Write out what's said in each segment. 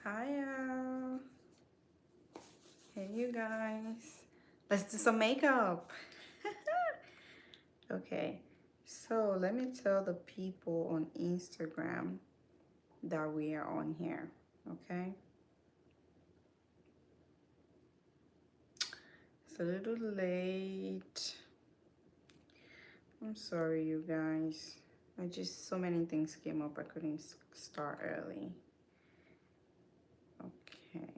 Hiya. Hey, you guys. Let's do some makeup. Okay, so let me tell the people on Instagram that we are on here, okay? It's a little late. I'm sorry, you guys. So many things came up. I couldn't start early. Okay.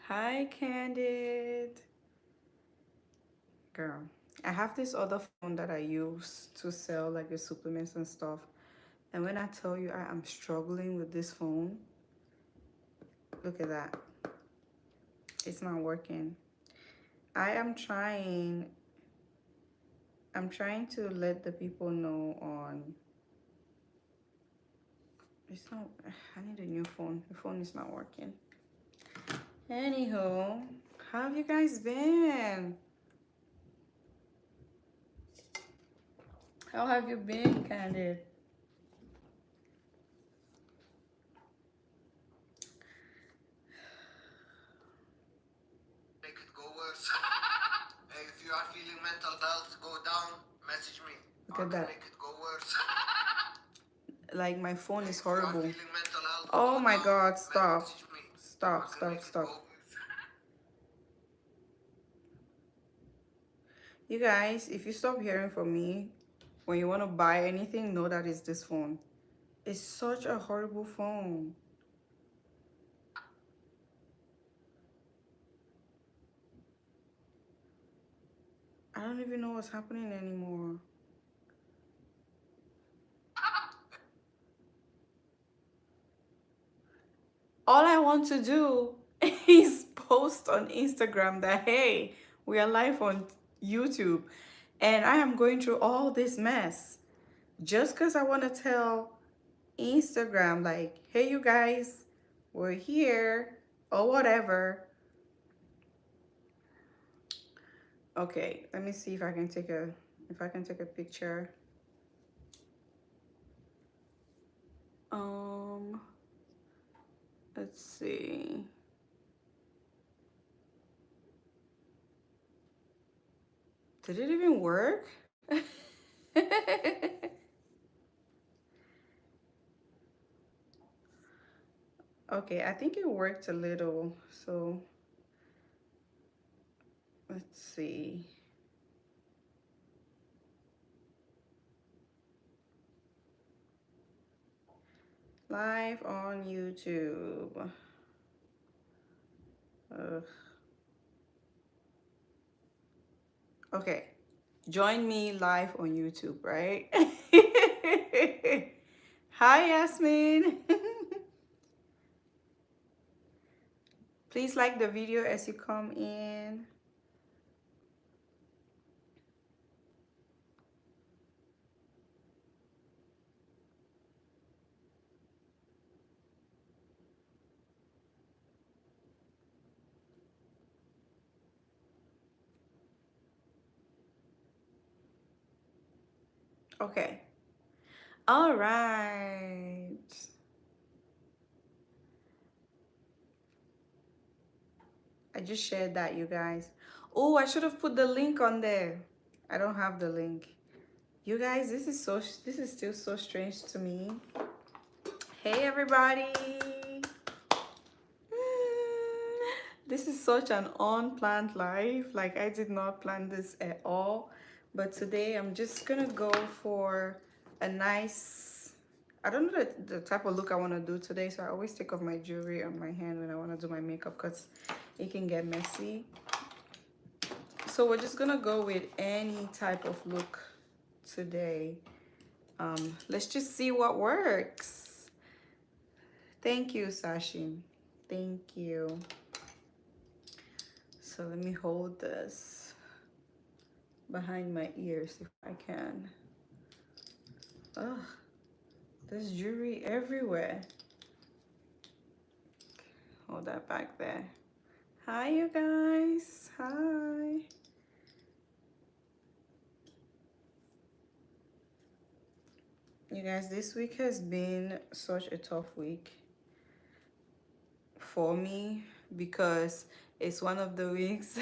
Hi, Candid. Girl, I have this other phone that I use to sell like the supplements and stuff. And when I tell you I am struggling with this phone, look at that. It's not working. I am trying, I'm trying to let the people know on, it's not, I need a new phone. The phone is not working. Anywho, how have you guys been? How have you been, Candid? Make it go worse. Hey, if you are feeling mental health, go down, message me. Look at that. Make it go worse. Like my phone is If you are horrible. feeling mental health, Oh go my down, God, stop. message me. Stop, stop, stop. You guys, if you stop hearing from me, when you want to buy anything, know that it's this phone. It's such a horrible phone. I don't even know what's happening anymore. All I want to do is post on Instagram that, hey, we are live on YouTube. And I am going through all this mess just because I want to tell Instagram, like, hey, you guys, we're here or whatever. Okay, let me see if I can take a picture. Um, let's see. Did it even work? Okay, I think it worked a little. So let's see. Live on YouTube. Ugh. Okay, join me live on YouTube, right? Hi, Yasmin. Please like the video as you come in. Okay. All right. I just shared that, you guys. Oh, I should have put the link on there. I don't have the link. You guys, this is still so strange to me. Hey, everybody. This is such an unplanned life. Like, I did not plan this at all. But today I'm just gonna go for a nice, I don't know the type of look I want to do today. So I always take off my jewelry on my hand when I want to do my makeup because it can get messy. So we're just gonna go with any type of look today. Let's just see what works. Thank you, Sashin. Thank you. So let me hold this behind my ears if I can. Ugh, there's jewelry everywhere. Hold that back there. Hi, you guys. Hi. You guys, this week has been such a tough week for me because it's one of the weeks.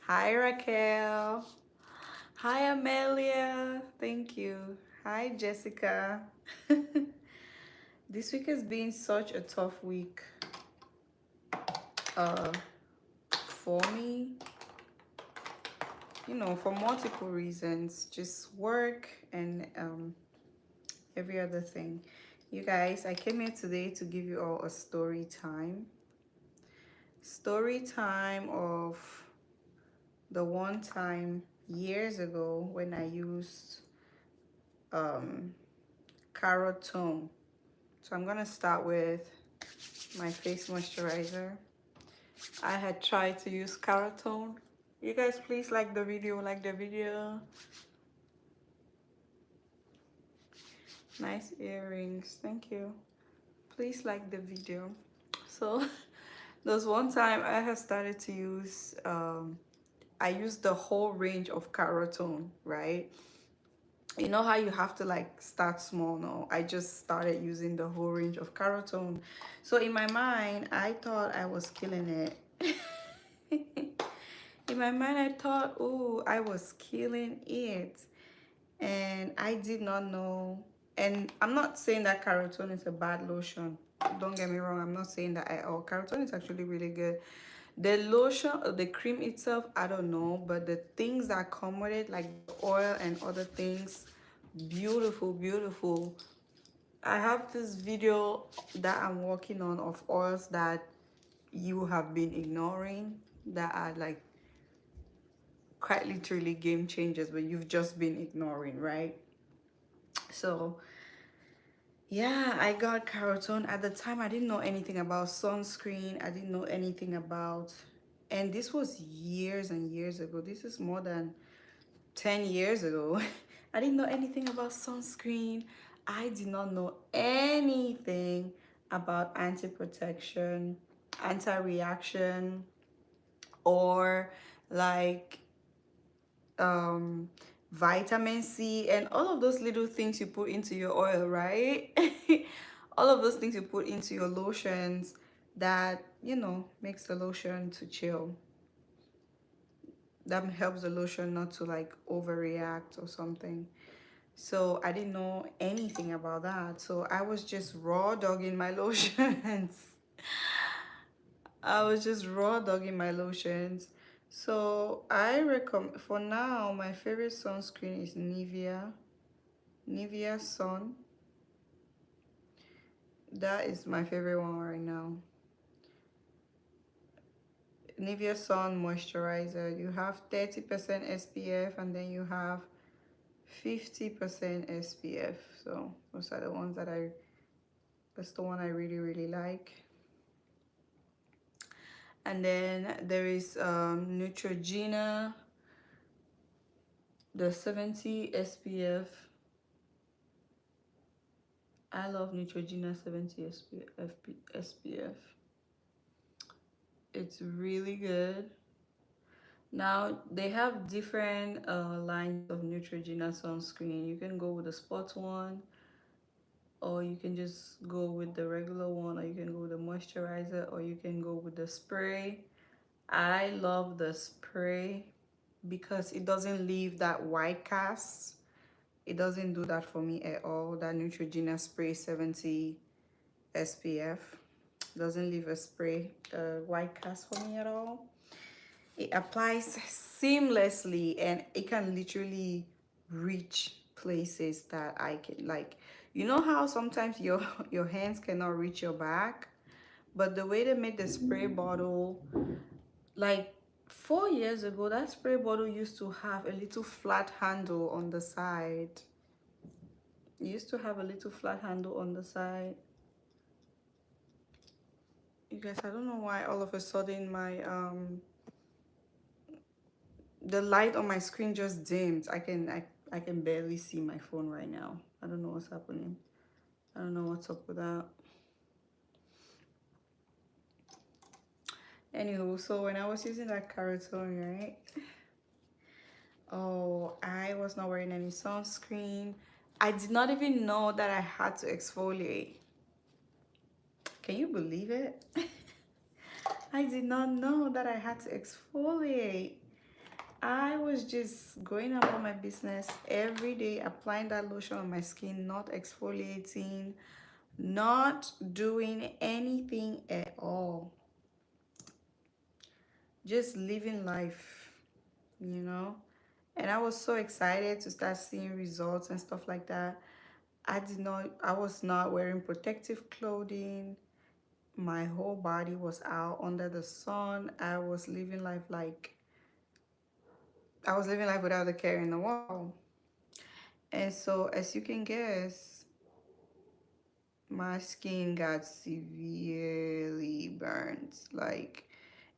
Hi, Raquel. Hi, Amelia. Thank you. Hi, Jessica. This week has been such a tough week uh, for me, for multiple reasons, just work and every other thing. You guys, I came here today to give you all a story time. Story time of the one time years ago when I used um, Carotone. So I'm gonna start with my face moisturizer. I had tried to use Carotone. You guys, please like the video, like the video. Nice earrings, thank you. Please like the video. So there was one time I had started to use I used the whole range of Carotone, right? You know how you have to like start small? No, I just started using the whole range of Carotone. So in my mind I thought I was killing it. In my mind I thought, oh, I was killing it, and I did not know. And I'm not saying that Carotone is a bad lotion, don't get me wrong, I'm not saying that at all. Carotone is actually really good. The lotion or the cream itself, I don't know, but the things that come with it, like oil and other things, beautiful, beautiful. I have this video that I'm working on of oils that you have been ignoring, that are like quite literally game changers, but you've just been ignoring, right? So yeah, I got Carotone. At the time, I didn't know anything about sunscreen. I didn't know anything about, and this was years and years ago. This is more than 10 years ago. I didn't know anything about sunscreen. I did not know anything about anti-protection, anti-reaction, or like um vitamin C and all of those little things you put into your oil, right? All of those things you put into your lotions that, makes the lotion to chill. That helps the lotion not to like overreact or something. So I didn't know anything about that. So I was just raw dogging my lotions. I was just raw dogging my lotions. So I recommend, for now, my favorite sunscreen is Nivea Sun. That is my favorite one right now. Nivea Sun moisturizer. You have 30% SPF and then you have 50% SPF. So those are the ones that's the one I really, really like. And then there is Neutrogena, the 70 SPF. I love Neutrogena 70 SPF. It's really good. Now they have different lines of Neutrogena sunscreen. You can go with the spot one, or you can just go with the regular one, or you can go with the moisturizer, or you can go with the spray. I love the spray because it doesn't leave that white cast. It doesn't do that for me at all. That Neutrogena spray 70 SPF doesn't leave a spray white cast for me at all. It applies seamlessly and it can literally reach places that I can, like, you know how sometimes your hands cannot reach your back, but the way they made the spray bottle, like 4 years ago, that spray bottle used to have a little flat handle on the side. It used to have a little flat handle on the side. You guys, I don't know why all of a sudden my the light on my screen just dimmed. I can barely see my phone right now. I don't know what's happening. I don't know what's up with that. Anywho, so when I was using that carotone, right? Oh, I was not wearing any sunscreen. I did not even know that I had to exfoliate. Can you believe it? I did not know that I had to exfoliate. I was just going about my business every day, applying that lotion on my skin, not exfoliating, not doing anything at all. Just living life, you know? And I was so excited to start seeing results and stuff like that. I was not wearing protective clothing. My whole body was out under the sun. I was living life without a care in the world. And so, as you can guess, my skin got severely burned. Like,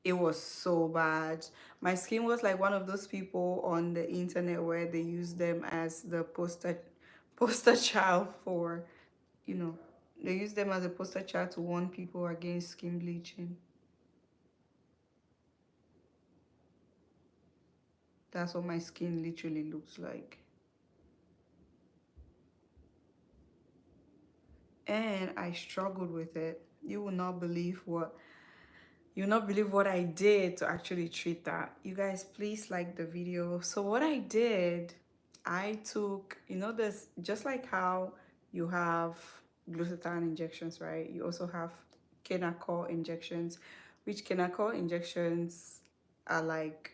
it was so bad. My skin was like one of those people on the internet where they use them as the poster child for, you know, they use them as a poster child to warn people against skin bleaching. That's what my skin literally looks like. And I struggled with it. You will not believe what I did to actually treat that. You guys, please like the video. So what I did, I took, this, just like how you have glutathione injections, right? You also have Kenacol injections, which Kenacol injections are like,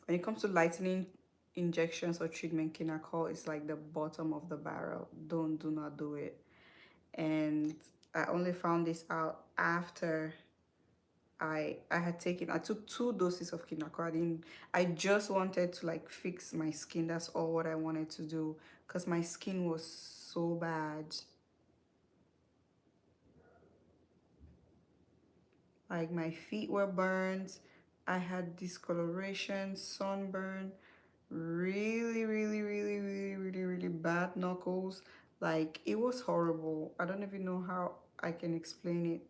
when it comes to lightening injections or treatment, Kenacol is like the bottom of the barrel. Do not do it. And I only found this out after I took 2 doses of quinacridine. I just wanted to like fix my skin. That's all what I wanted to do, because my skin was so bad. Like my feet were burned. I had discoloration, sunburn, really, really, really, really, really, really bad knuckles. Like it was horrible. I don't even know how I can explain it.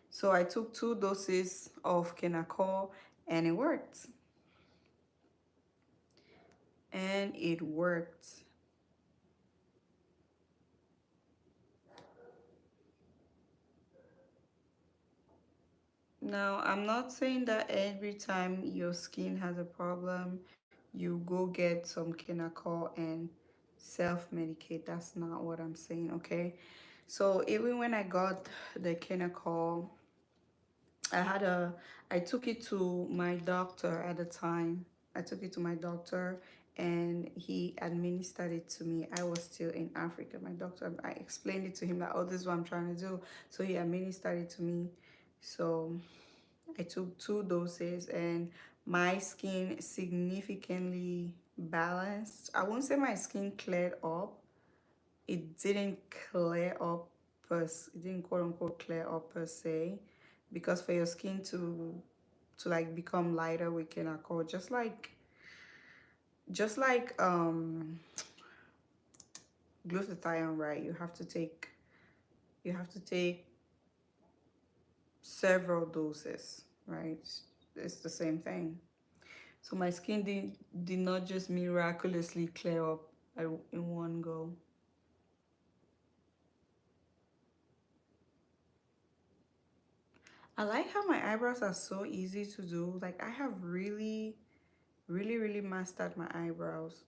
So I took 2 doses of Kenacol and it worked. And it worked. Now, I'm not saying that every time your skin has a problem, you go get some Kenacol and self-medicate. That's not what I'm saying, okay? So even when I got the Kenacol, I had a, I took it to my doctor at the time. I took it to my doctor and he administered it to me. I was still in Africa. My doctor, I explained it to him that, oh, this is what I'm trying to do. So he administered it to me. So I took 2 doses and my skin significantly balanced. I won't say my skin cleared up. It didn't clear up it didn't quote unquote clear up per se, because for your skin to like become lighter we can call just like glutathione, right? You have to take several doses, right? It's the same thing. So my skin did not just miraculously clear up in one go. I like how my eyebrows are so easy to do. Like I have really, really, really mastered my eyebrows.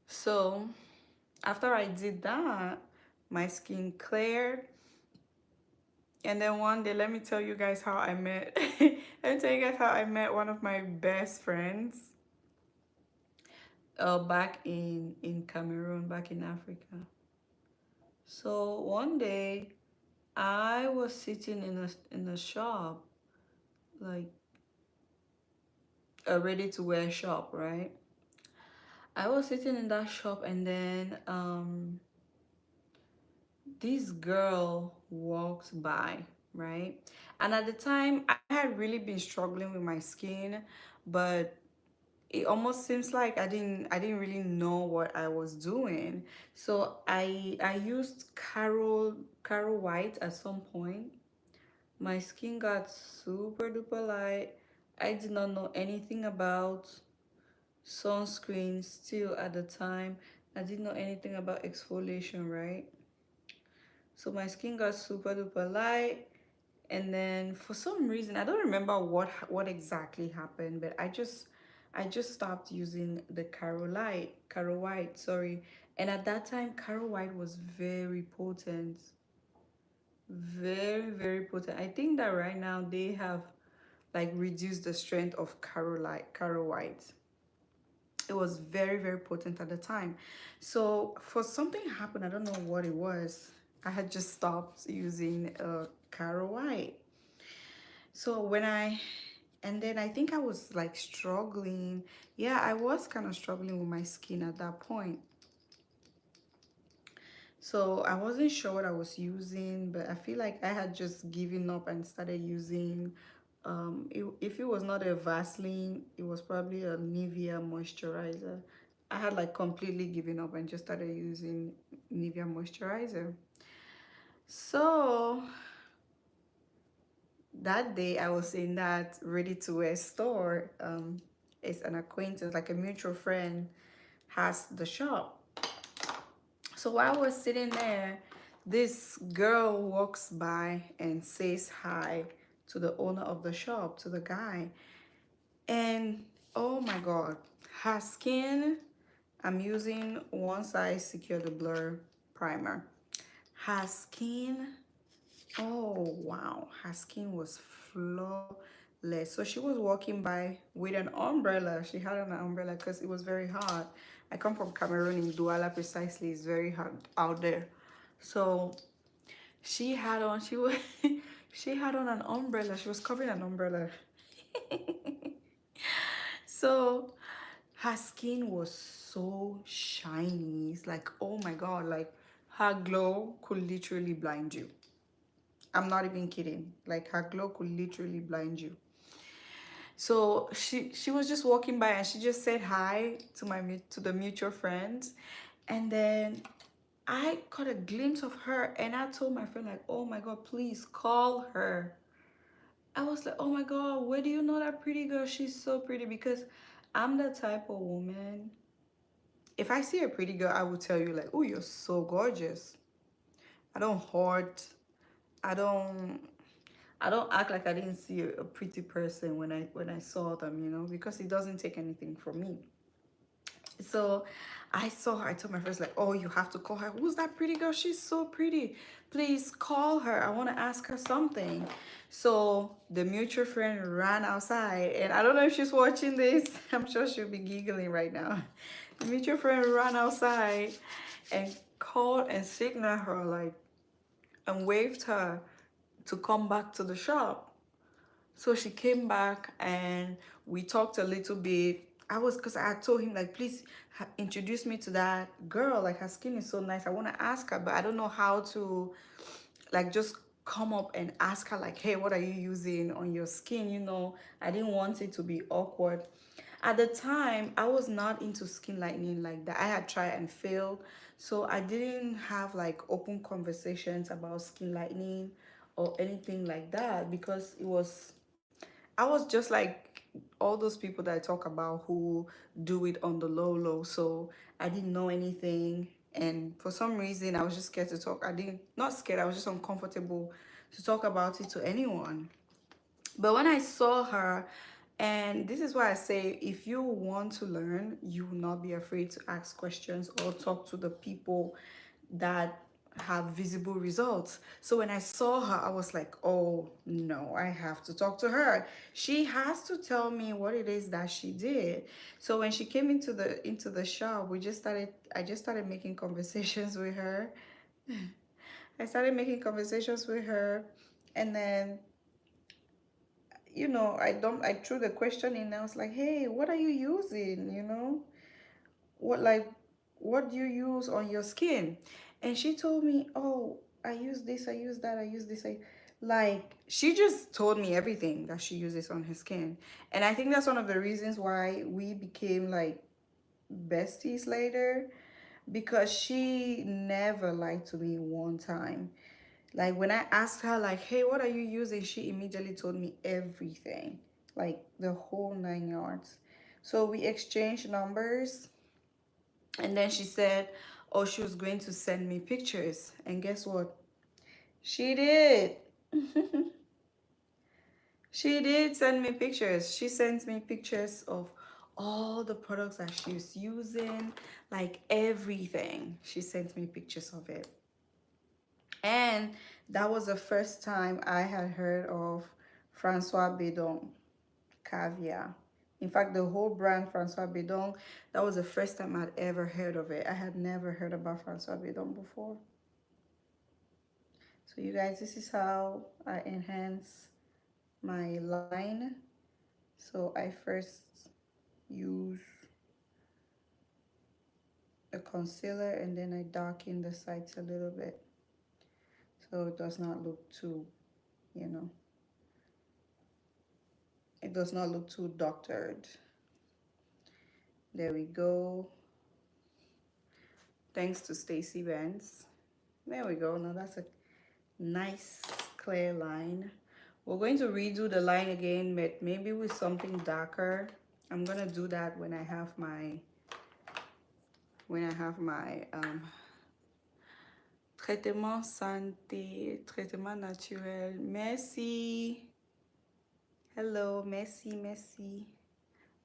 So after I did that, my skin cleared. And then one day, let me tell you guys how I met. Let me tell you guys how I met one of my best friends. Back in Cameroon, back in Africa. So one day, I was sitting in a shop, like a ready to wear shop, right? I was sitting in that shop and then this girl walked by, right? And at the time I had really been struggling with my skin, but it almost seems like I didn't really know what I was doing. So I used Caro White at some point. My skin got super duper light. I did not know anything about sunscreen still at the time. I didn't know anything about exfoliation, right? So my skin got super duper light, and then for some reason I don't remember what exactly happened, but I just stopped using the Caro White, sorry. And at that time, Caro White was very potent, very potent. I think that right now they have like reduced the strength of Caro White. It was very potent at the time. So for something happened, I don't know what it was. I had just stopped using Caro White. So and then I think I was like struggling. Yeah, I was kind of struggling with my skin at that point. So I wasn't sure what I was using, but I feel like I had just given up and started using, if it was not a Vaseline, it was probably a Nivea moisturizer. I had like completely given up and just started using Nivea moisturizer. So that day I was in that ready-to-wear store. It's an acquaintance, like a mutual friend, has the shop. So while we're sitting there, this girl walks by and says hi to the owner of the shop, to the guy. And oh my God, her skin, I'm using One Size Secure the Blur primer. Her skin, oh wow, her skin was flawless. So she was walking by with an umbrella. She had an umbrella because it was very hot. I come from Cameroon, in Douala precisely. It's very hot out there. So she was she had on an umbrella. She was covering an umbrella. So her skin was so shiny. It's like, oh my God, like her glow could literally blind you. I'm not even kidding. Like her glow could literally blind you. So she was just walking by and she just said hi to to the mutual friends, and then I caught a glimpse of her and I told my friend like, oh my God, please call her. I was like, oh my God, where do you know that pretty girl? She's so pretty. Because I'm the type of woman, if I see a pretty girl, I will tell you like, oh, you're so gorgeous. I don't hoard. I don't I don't act like I didn't see a pretty person when I saw them, because it doesn't take anything from me. So I saw her. I told my friends like, oh, you have to call her. Who's that pretty girl? She's so pretty. Please call her. I want to ask her something. So the mutual friend ran outside, and I don't know if she's watching this. I'm sure she'll be giggling right now. The mutual friend ran outside and called and signaled her like, and waved her to come back to the shop. So she came back and we talked a little bit. Because I told him like, please introduce me to that girl. Like her skin is so nice. I want to ask her, but I don't know how to like just come up and ask her like, hey, what are you using on your skin? I didn't want it to be awkward. At the time, I was not into skin lightening like that. I had tried and failed. So I didn't have like open conversations about skin lightening or anything like that, because I was just like all those people that I talk about who do it on the low. So I didn't know anything. And for some reason, I was just scared to talk. Not scared, I was just uncomfortable to talk about it to anyone. But when I saw her, and this is why I say, if you want to learn, you will not be afraid to ask questions or talk to the people that have visible results. So when I saw her, I was like, oh no, I have to talk to her. She has to tell me what it is that she did. So when she came into the shop, I just started making conversations with her. I started making conversations with her, and then I threw the question in. I was like, hey, what are you using? What like what do you use on your skin? And she told me, oh, I use this, I use that, I use this. Like, she just told me everything that she uses on her skin. And I think that's one of the reasons why we became like besties later, because she never lied to me one time. Like, when I asked her, like, hey, what are you using? She immediately told me everything, like the whole 9 yards. So we exchanged numbers, and then she said, oh, she was going to send me pictures. And guess what? She did. She did send me pictures. She sent me pictures of all the products that she's using, like everything. She sent me pictures of it. And that was the first time I had heard of Francois Bedon caviar. In fact, the whole brand Francois Bedon, that was the first time I'd ever heard of it. I had never heard about Francois Bedon before. So you guys, this is how I enhance my line. So I first use a concealer, and then I darken the sides a little bit so it does not look too, you know, it does not look too doctored. There we go. Thanks to Stacy Benz. There we go. Now that's a nice clear line. We're going to redo the line again, but maybe with something darker. I'm gonna do that when I have my traitement santé, traitement naturel. Merci. Hello, merci, merci.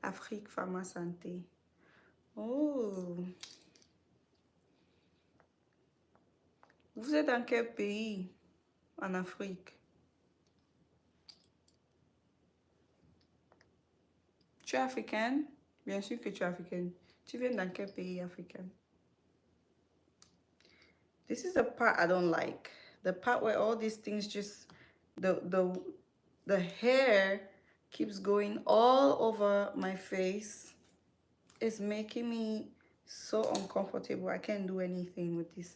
Afrique Pharma Santé. Oh, vous êtes dans quel pays en Afrique? Tu es africaine? Bien sûr que tu es africaine. Tu viens dans quel pays africain? This is the part I don't like. The part where all these things just, the hair keeps going all over my face. It's making me so uncomfortable. I can't do anything with this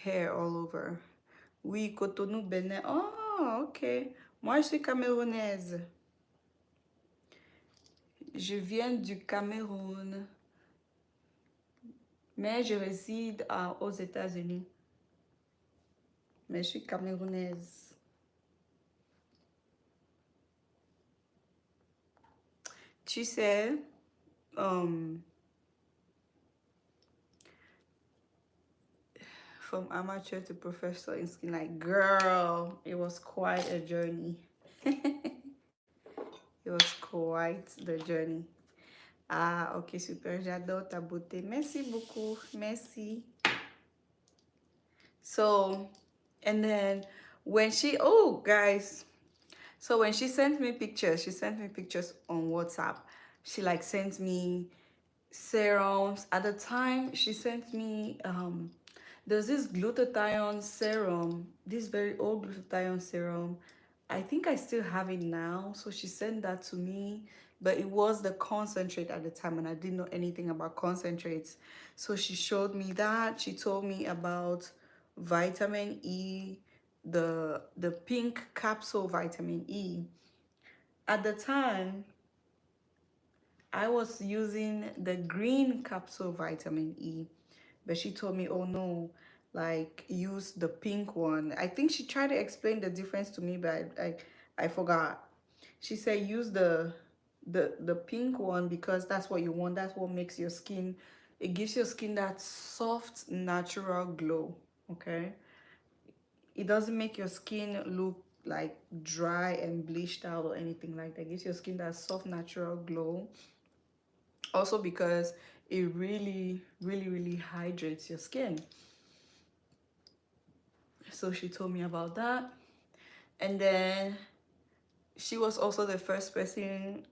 hair all over. Oui, Cotonou, Benin. Oh, ok. Moi, je suis camerounaise. Je viens du Cameroun, mais je réside aux États-Unis. Mais je suis camerounaise. Tu sais, from amateur to professional in skin, like, girl, it was quite a journey. It was quite the journey. Ah, ok, super. J'adore ta beauté. Merci beaucoup. Merci. So, and then when she, oh, guys. So when she sent me pictures on WhatsApp. She like sent me serums. At the time, she sent me, there's this glutathione serum, this very old glutathione serum. I think I still have it now. So she sent that to me, but it was the concentrate at the time, and I didn't know anything about concentrates. So she showed me that. She told me about vitamin E, the pink capsule vitamin E. At the time, I was using the green capsule vitamin E, but she told me, oh no, like, use the pink one. I think she tried to explain the difference to me, but I forgot. She said use the pink one because that's what you want. That's what makes your skin, it gives your skin that soft, natural glow, okay? It doesn't make your skin look like dry and bleached out or anything like that. It gives your skin that soft, natural glow. Also because it really, really, really hydrates your skin. So she told me about that. And then she was also the first person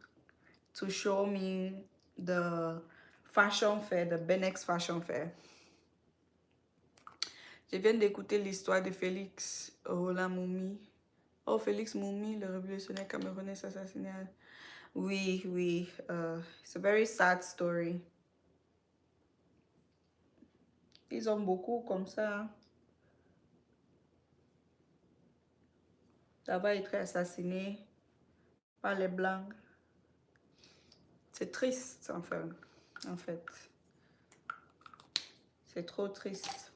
to show me the fashion fair, the Benex fashion fair. Je viens d'écouter l'histoire de Félix Moumi. Oh, Félix Moumi, le révolutionnaire camerounais assassiné. Oui, oui. It's a very sad story. Ils ont beaucoup comme ça. Là-bas, il est assassiné par les Blancs. C'est triste, enfin, en fait. C'est trop triste.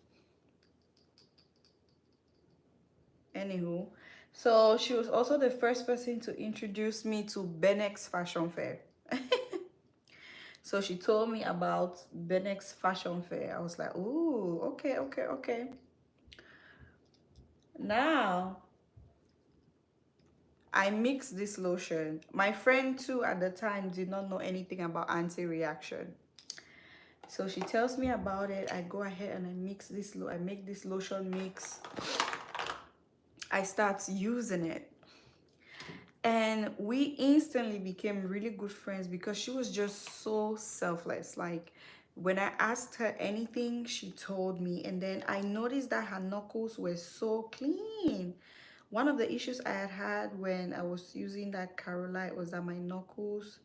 Anywho, so she was also the first person to introduce me to Benex Fashion Fair. So she told me about Benex Fashion Fair. I was like, ooh, okay, okay, okay. Now, I mixed this lotion. My friend too at the time did not know anything about anti-reaction. So she tells me about it. I go ahead and I mix this, I make this lotion mix. I start using it. And we instantly became really good friends because she was just so selfless. Like when I asked her anything, she told me. And then I noticed that her knuckles were so clean. One of the issues I had when I was using that Carolite was that my knuckles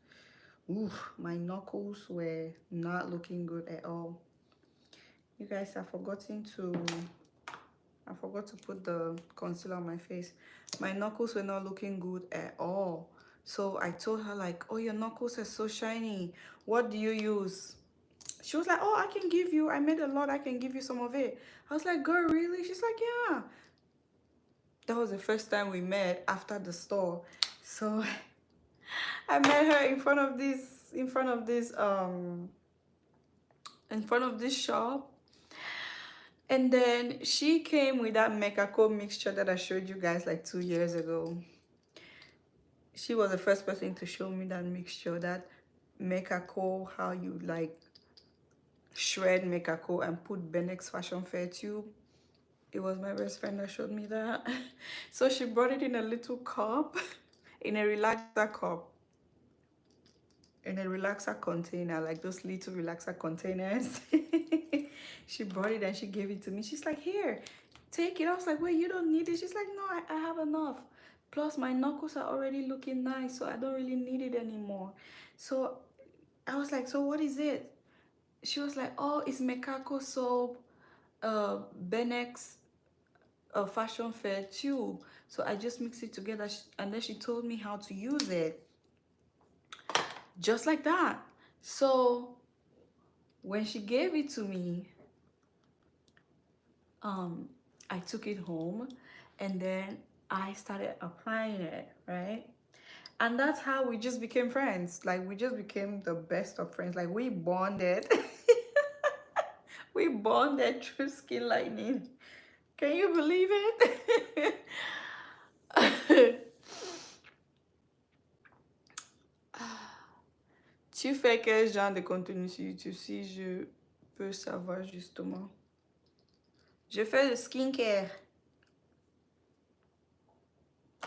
were not looking good at all. You guys, I forgot to put the concealer on my face. My knuckles were not looking good at all. So I told her like, oh, your knuckles are so shiny. What do you use? She was like, oh, I made a lot. I can give you some of it. I was like, girl, really? She's like, yeah. That was the first time we met after the store. So I met her in front of this shop. And then she came with that Mekako mixture that I showed you guys like 2 years ago. She was the first person to show me that mixture, that Mekako, how you like shred Mekako and put Benex Fashion Fair tube. It was my best friend that showed me that. So she brought it in a little cup, in a relaxer cup, in a relaxer container, like those little relaxer containers. She brought it and she gave it to me. She's like, here, take it. I was like, wait, you don't need it? She's like, no, I have enough. Plus my knuckles are already looking nice, so I don't really need it anymore. So I was like, so what is it? She was like, oh, it's Mekako soap, Benex Fashion Fair tube. So I just mixed it together, and then she told me how to use it. Just like that. So when she gave it to me, I took it home and then I started applying it, right? And that's how we just became friends. Like we just became the best of friends. Like we bonded. We bonded through Skin Lightning. Can you believe it? Tu fais quel genre de contenu sur YouTube, si je peux savoir justement? Je fais le skincare.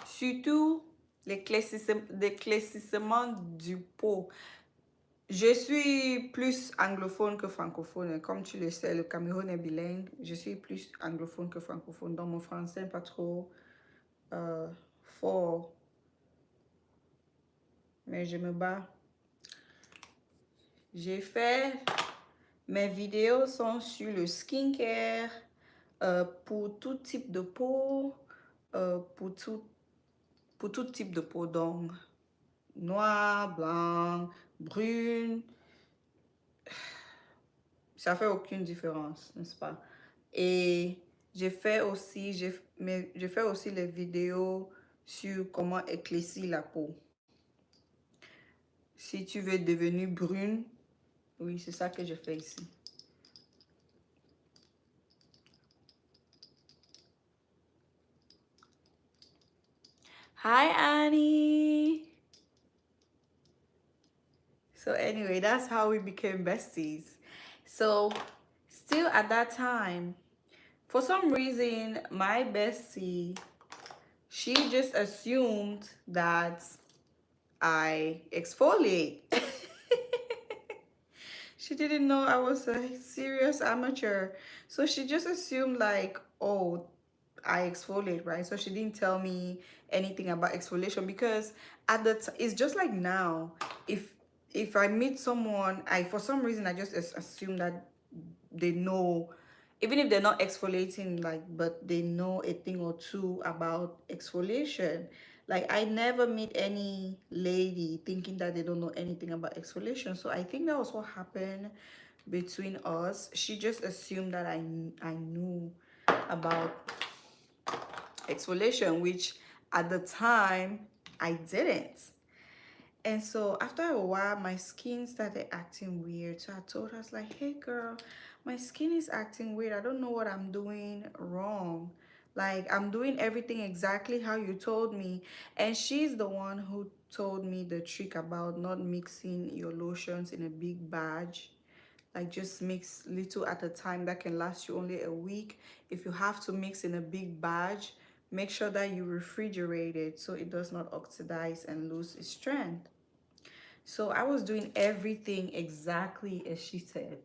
Surtout l'éclaircissement du peau. Je suis plus anglophone que francophone. Comme tu le sais, le Cameroun est bilingue. Je suis plus anglophone que francophone. Donc mon français n'est pas trop fort. Mais je me bats. J'ai fait... Mes vidéos sont sur le skincare pour tout type de peau. Pour tout type de peau. Donc, noir, blanc, brune. Ça fait aucune différence, n'est-ce pas? Et j'ai fait aussi les vidéos sur comment éclaircir la peau. Si tu veux devenir brune, oui, c'est ça que je fais ici. Hi, Annie. So anyway, that's how we became besties. So still at that time, for some reason, my bestie, she just assumed that I exfoliate. She didn't know I was a serious amateur. So she just assumed like, oh, I exfoliate, right? So she didn't tell me anything about exfoliation because at the it's just like now. If I meet someone, for some reason I just assume that they know even if they're not exfoliating, like, but they know a thing or two about exfoliation. Like, I never meet any lady thinking that they don't know anything about exfoliation. So I think that was what happened between us. She just assumed that I knew about exfoliation, which at the time I didn't. And so after a while, my skin started acting weird. So I told her, I was like, hey girl, my skin is acting weird. I don't know what I'm doing wrong. Like, I'm doing everything exactly how you told me. And she's the one who told me the trick about not mixing your lotions in a big batch. Like, just mix little at a time. That can last you only a week. If you have to mix in a big batch, make sure that you refrigerate it so it does not oxidize and lose its strength. So I was doing everything exactly as she said,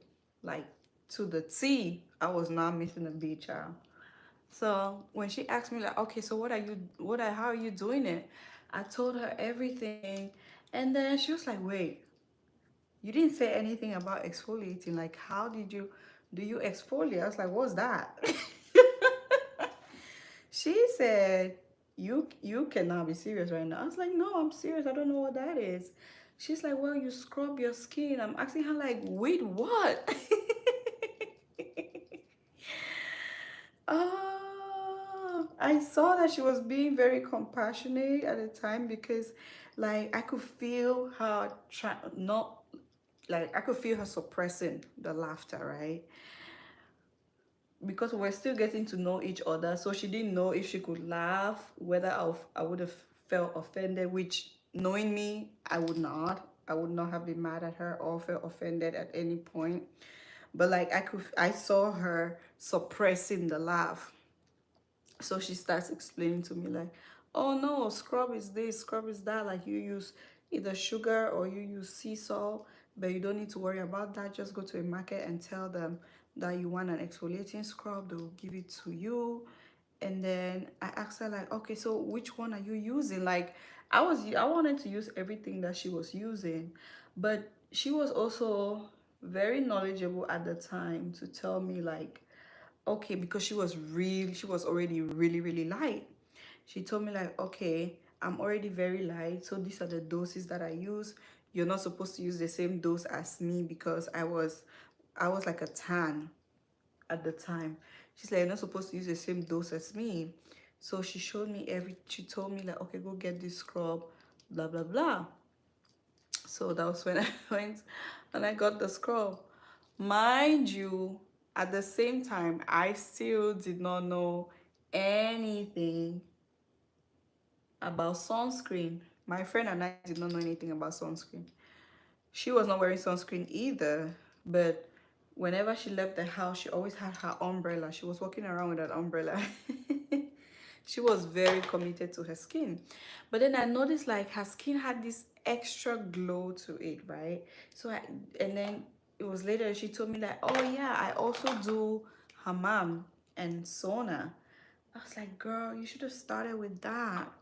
like to the T. I was not missing a beat, child. So when she asked me like, okay, so how are you doing it? I told her everything, and then she was like, wait, you didn't say anything about exfoliating. Like, how do you exfoliate? I was like, what's that? She said, you cannot be serious right now. I was like, no, I'm serious. I don't know what that is. She's like, well, you scrub your skin. I'm asking her like, wait, what? I saw that she was being very compassionate at the time because, like, I could feel her try not like I could feel her suppressing the laughter, right? Because we're still getting to know each other, so she didn't know if she could laugh, whether I would have felt offended, which, knowing me, I would not have been mad at her or felt offended at any point. But like, I saw her suppressing the laugh. So she starts explaining to me like, oh no, scrub is this, scrub is that. Like, you use either sugar or you use sea salt, but you don't need to worry about that. Just go to a market and tell them that you want an exfoliating scrub. They will give it to you. And then I asked her like, okay, so which one are you using? Like, I wanted to use everything that she was using, but she was also very knowledgeable at the time to tell me like, okay, because she was already really light. She told me like, okay, I'm already very light, so these are the doses that I use. You're not supposed to use the same dose as me because I was like a tan at the time. She's like, you're not supposed to use the same dose as me. So she told me like, okay, go get this scrub, blah blah blah. So that was when I went and I got the scrub. Mind you, at the same time, I still did not know anything about sunscreen. My friend and I did not know anything about sunscreen. She was not wearing sunscreen either, but whenever she left the house, she always had her umbrella. She was walking around with that umbrella. She was very committed to her skin. But then I noticed like her skin had this extra glow to it, right? And then it was later she told me like, oh yeah, I also do hammam and sauna. I was like, girl, you should have started with that.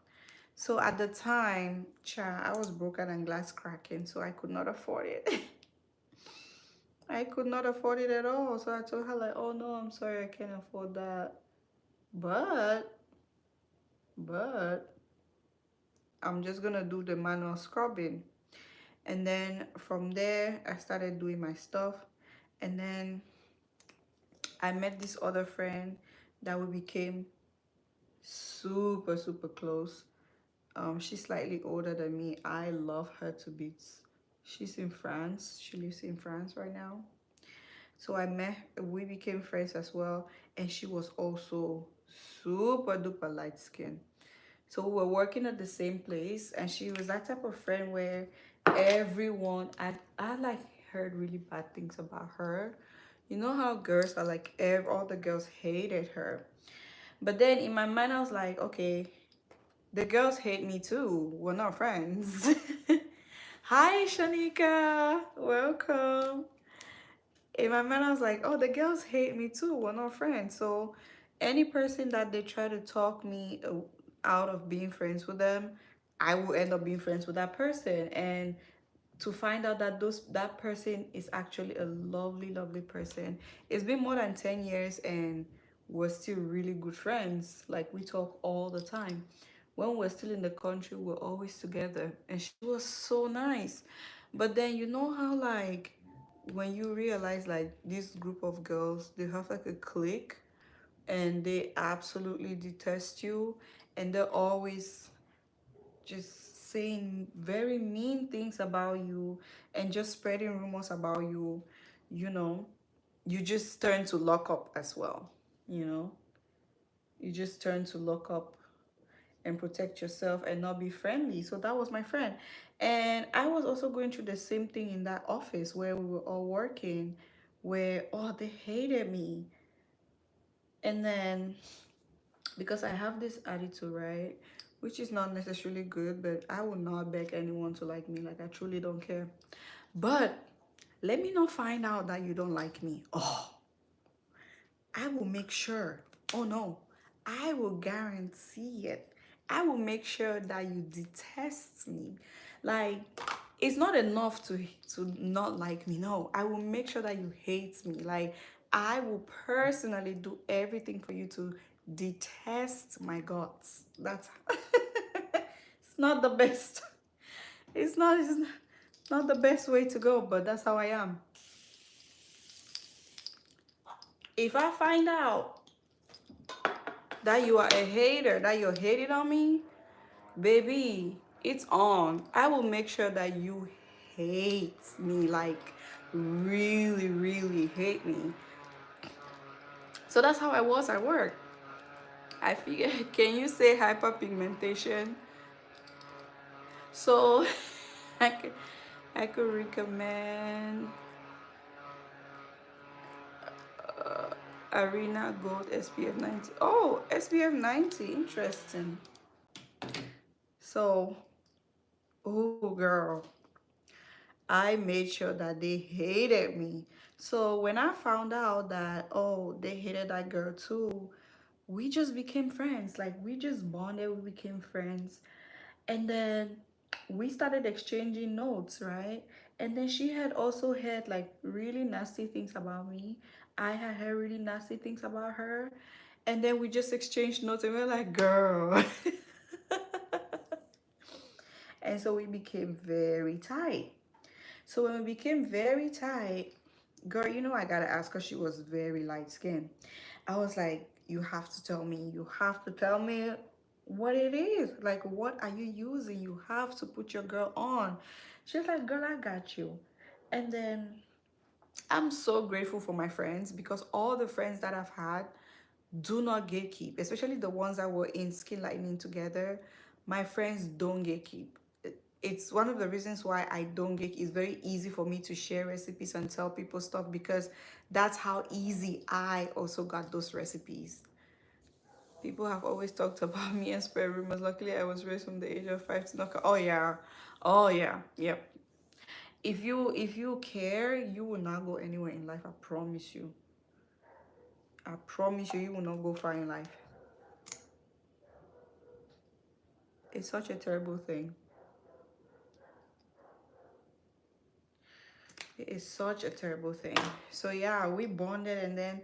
So at the time, I was broken and glass cracking, so I could not afford it. I could not afford it at all. So I told her like, oh no, I'm sorry, I can't afford that. But but I'm just gonna do the manual scrubbing. And then from there I started doing my stuff. And then I met this other friend that we became super close. She's slightly older than me. I love her to bits. She's in France. She lives in France right now. So we became friends as well. And she was also super duper light skin. So we were working at the same place, and she was that type of friend where I like heard really bad things about her. You know how girls are like, all the girls hated her. But then in my mind, I was like, okay, the girls hate me too. We're not friends. Hi, Shanika. Welcome. In my mind, I was like, oh, the girls hate me too. We're not friends. So any person that they try to talk me out of being friends with them, I will end up being friends with that person. And to find out that that person is actually a lovely, lovely person. It's been more than 10 years and we're still really good friends. Like we talk all the time. When we're still in the country, we're always together. And she was so nice. But then you know how like when you realize like this group of girls, they have like a clique and they absolutely detest you and they're always just saying very mean things about you and just spreading rumors about you, you know, you just turn to lock up as well, you know, you just turn to lock up and protect yourself and not be friendly. So that was my friend. And I was also going through the same thing in that office where we were all working, where, oh, they hated me. And then because I have this attitude, right? Which is not necessarily good, but I will not beg anyone to like me. Like, I truly don't care. But let me not find out that you don't like me. Oh, I will make sure. Oh no, I will guarantee it. I will make sure that you detest me. Like, it's not enough to not like me. No, I will make sure that you hate me. Like, I will personally do everything for you to detest my guts. That's it's not the best. It's not the best way to go, but that's how I am. If I find out that you are a hater, that you're hating on me, baby, it's on. I will make sure that you hate me, like really, really hate me. So that's how I was at work. I figured, can you say hyperpigmentation? So I could, I could recommend Arena Gold SPF 90. Oh, SPF 90, interesting. So, oh girl, I made sure that they hated me. So when I found out that, oh, they hated that girl too, we just became friends. Like we just bonded, we became friends. And then we started exchanging notes, right? And then she had also heard like really nasty things about me. I had heard really nasty things about her. And then we just exchanged notes and we were like, girl. And so we became very tight. So when we became very tight, girl, you know I gotta ask her. She was very light skinned. I was like, you have to tell me. You have to tell me what it is. Like, what are you using? You have to put your girl on. She's like, girl, I got you. And then I'm so grateful for my friends because all the friends that I've had do not gatekeep, especially the ones that were in Skin Lightening together. My friends don't gatekeep. It's one of the reasons why I don't gatekeep. It's very easy for me to share recipes and tell people stuff because that's how easy I also got those recipes. People have always talked about me and spread rumors. Luckily, I was raised from the age of 5 to knock. Oh yeah, oh yeah, yep. If you care, you will not go anywhere in life. I promise you. I promise you, you will not go far in life. It's such a terrible thing. It is such a terrible thing. So yeah, we bonded and then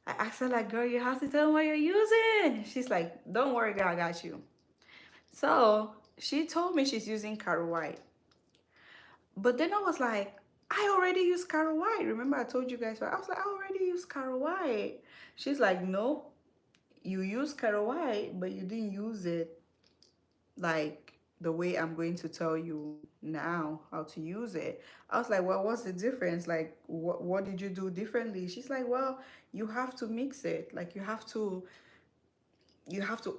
I asked her like, girl, you have to tell me what you're using. She's like, don't worry, girl, I got you. So she told me she's using Caro White. But then I was like, I already use Caro White. Remember I told you guys, right? I was like, I already use Caro White. She's like, no, you use Caro White, but you didn't use it like the way I'm going to tell you now how to use it. I was like, well, what's the difference? Like, what did you do differently? She's like, well, you have to mix it. Like, you have to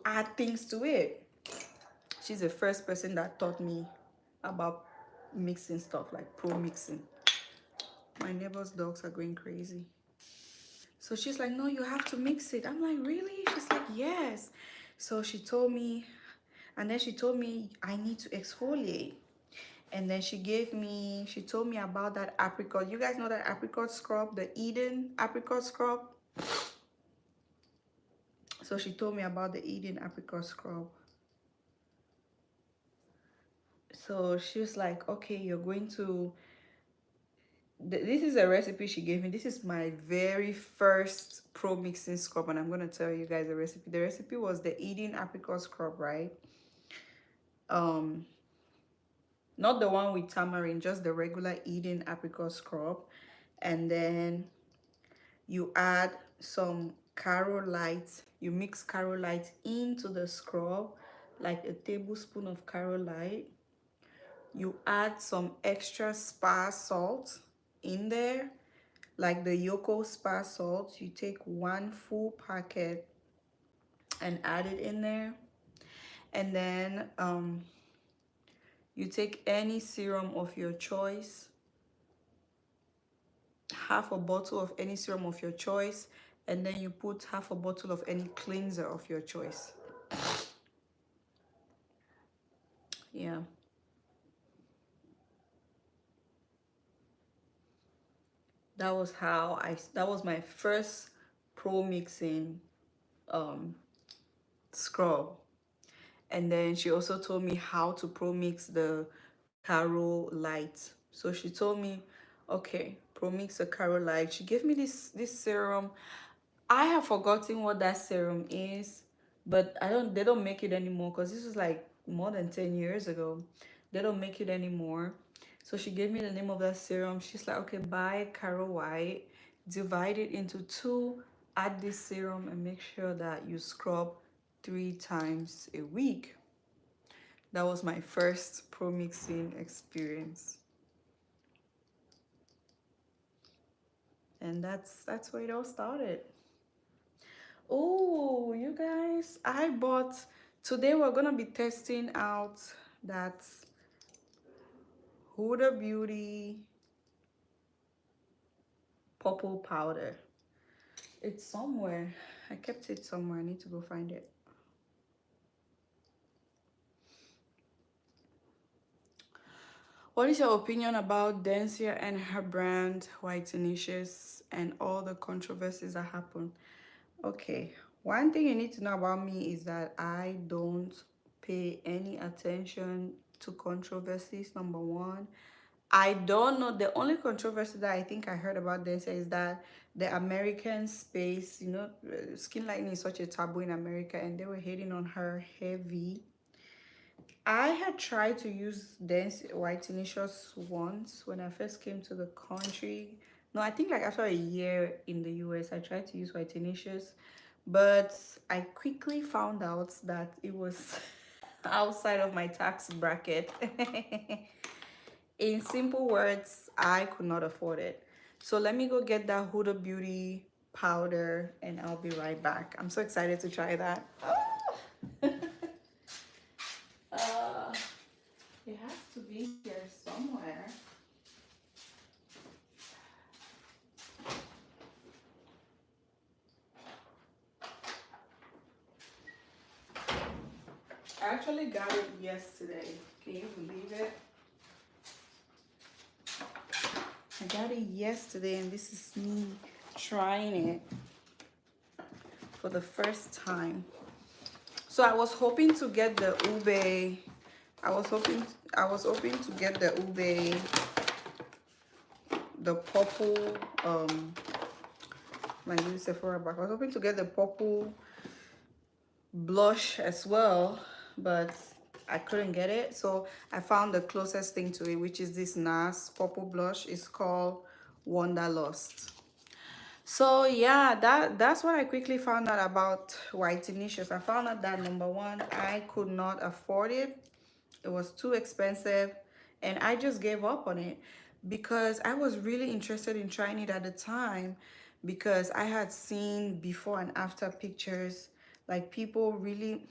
add things to it. She's the first person that taught me about mixing stuff, like pro mixing. My neighbor's dogs are going crazy. So she's like, no, you have to mix it. I'm like, really? She's like, yes. So she told me, and then she told me I need to exfoliate. And then she told me about that apricot. You guys know that apricot scrub, the Eden apricot scrub? So she told me about the Eden apricot scrub. So she was like, okay, you're going to, this is a recipe she gave me. This is my very first pro mixing scrub, and I'm going to tell you guys the recipe. The recipe was the Eden apricot scrub, right? Um, not the one with tamarind, just the regular Eden apricot scrub. And then you add some carolite. You mix carolite into the scrub, like a tablespoon of carolite. You add some extra spa salt in there, like the Yoko spa salt. You take one full packet and add it in there. And then you take any serum of your choice, half a bottle of any serum of your choice, and then you put half a bottle of any cleanser of your choice. Yeah. That was my first pro mixing um scrub. And then she also told me how to pro mix the Caro Light. So she told me, okay, pro mix the Caro Light. She gave me this serum. I have forgotten what that serum is, but they don't make it anymore, because this was like more than 10 years ago. They don't make it anymore. So she gave me the name of that serum. She's like, okay, buy Caro White, divide it into two, add this serum, and make sure that you scrub 3 times a week. That was my first pro mixing experience. And that's where it all started. Oh, you guys, I bought, today we're gonna be testing out that Huda Beauty purple powder. It's somewhere. I kept it somewhere. I need to go find it. What is your opinion about Denzia and her brand Whitenicious and all the controversies that happen? Okay, one thing you need to know about me is that I don't pay any attention to controversies, number one. I don't know. The only controversy that I think I heard about this is that the American space, skin lightening is such a taboo in America, and they were hating on her heavy. I had tried to use Dense Whitenicious once when I first came to the country. No, I think like after a year in the US, I tried to use Whitenicious, but I quickly found out that it was outside of my tax bracket. In simple words, I could not afford it. So let me go get that Huda Beauty powder and I'll be right back. I'm so excited to try that. uh, it has to be here somewhere. I actually got it yesterday. Can you believe it? I got it yesterday and this is me trying it for the first time. So I was hoping to get the ube. I was hoping to get the ube, the purple my new Sephora bag. I was hoping to get the purple blush as well, but I couldn't get it. So I found the closest thing to it, which is this NARS purple blush. It's called Wanderlust. So yeah, that's what I quickly found out about Whitenicious. I found out that number one, I could not afford it. It was too expensive, and I just gave up on it because I was really interested in trying it at the time, because I had seen before and after pictures, like people really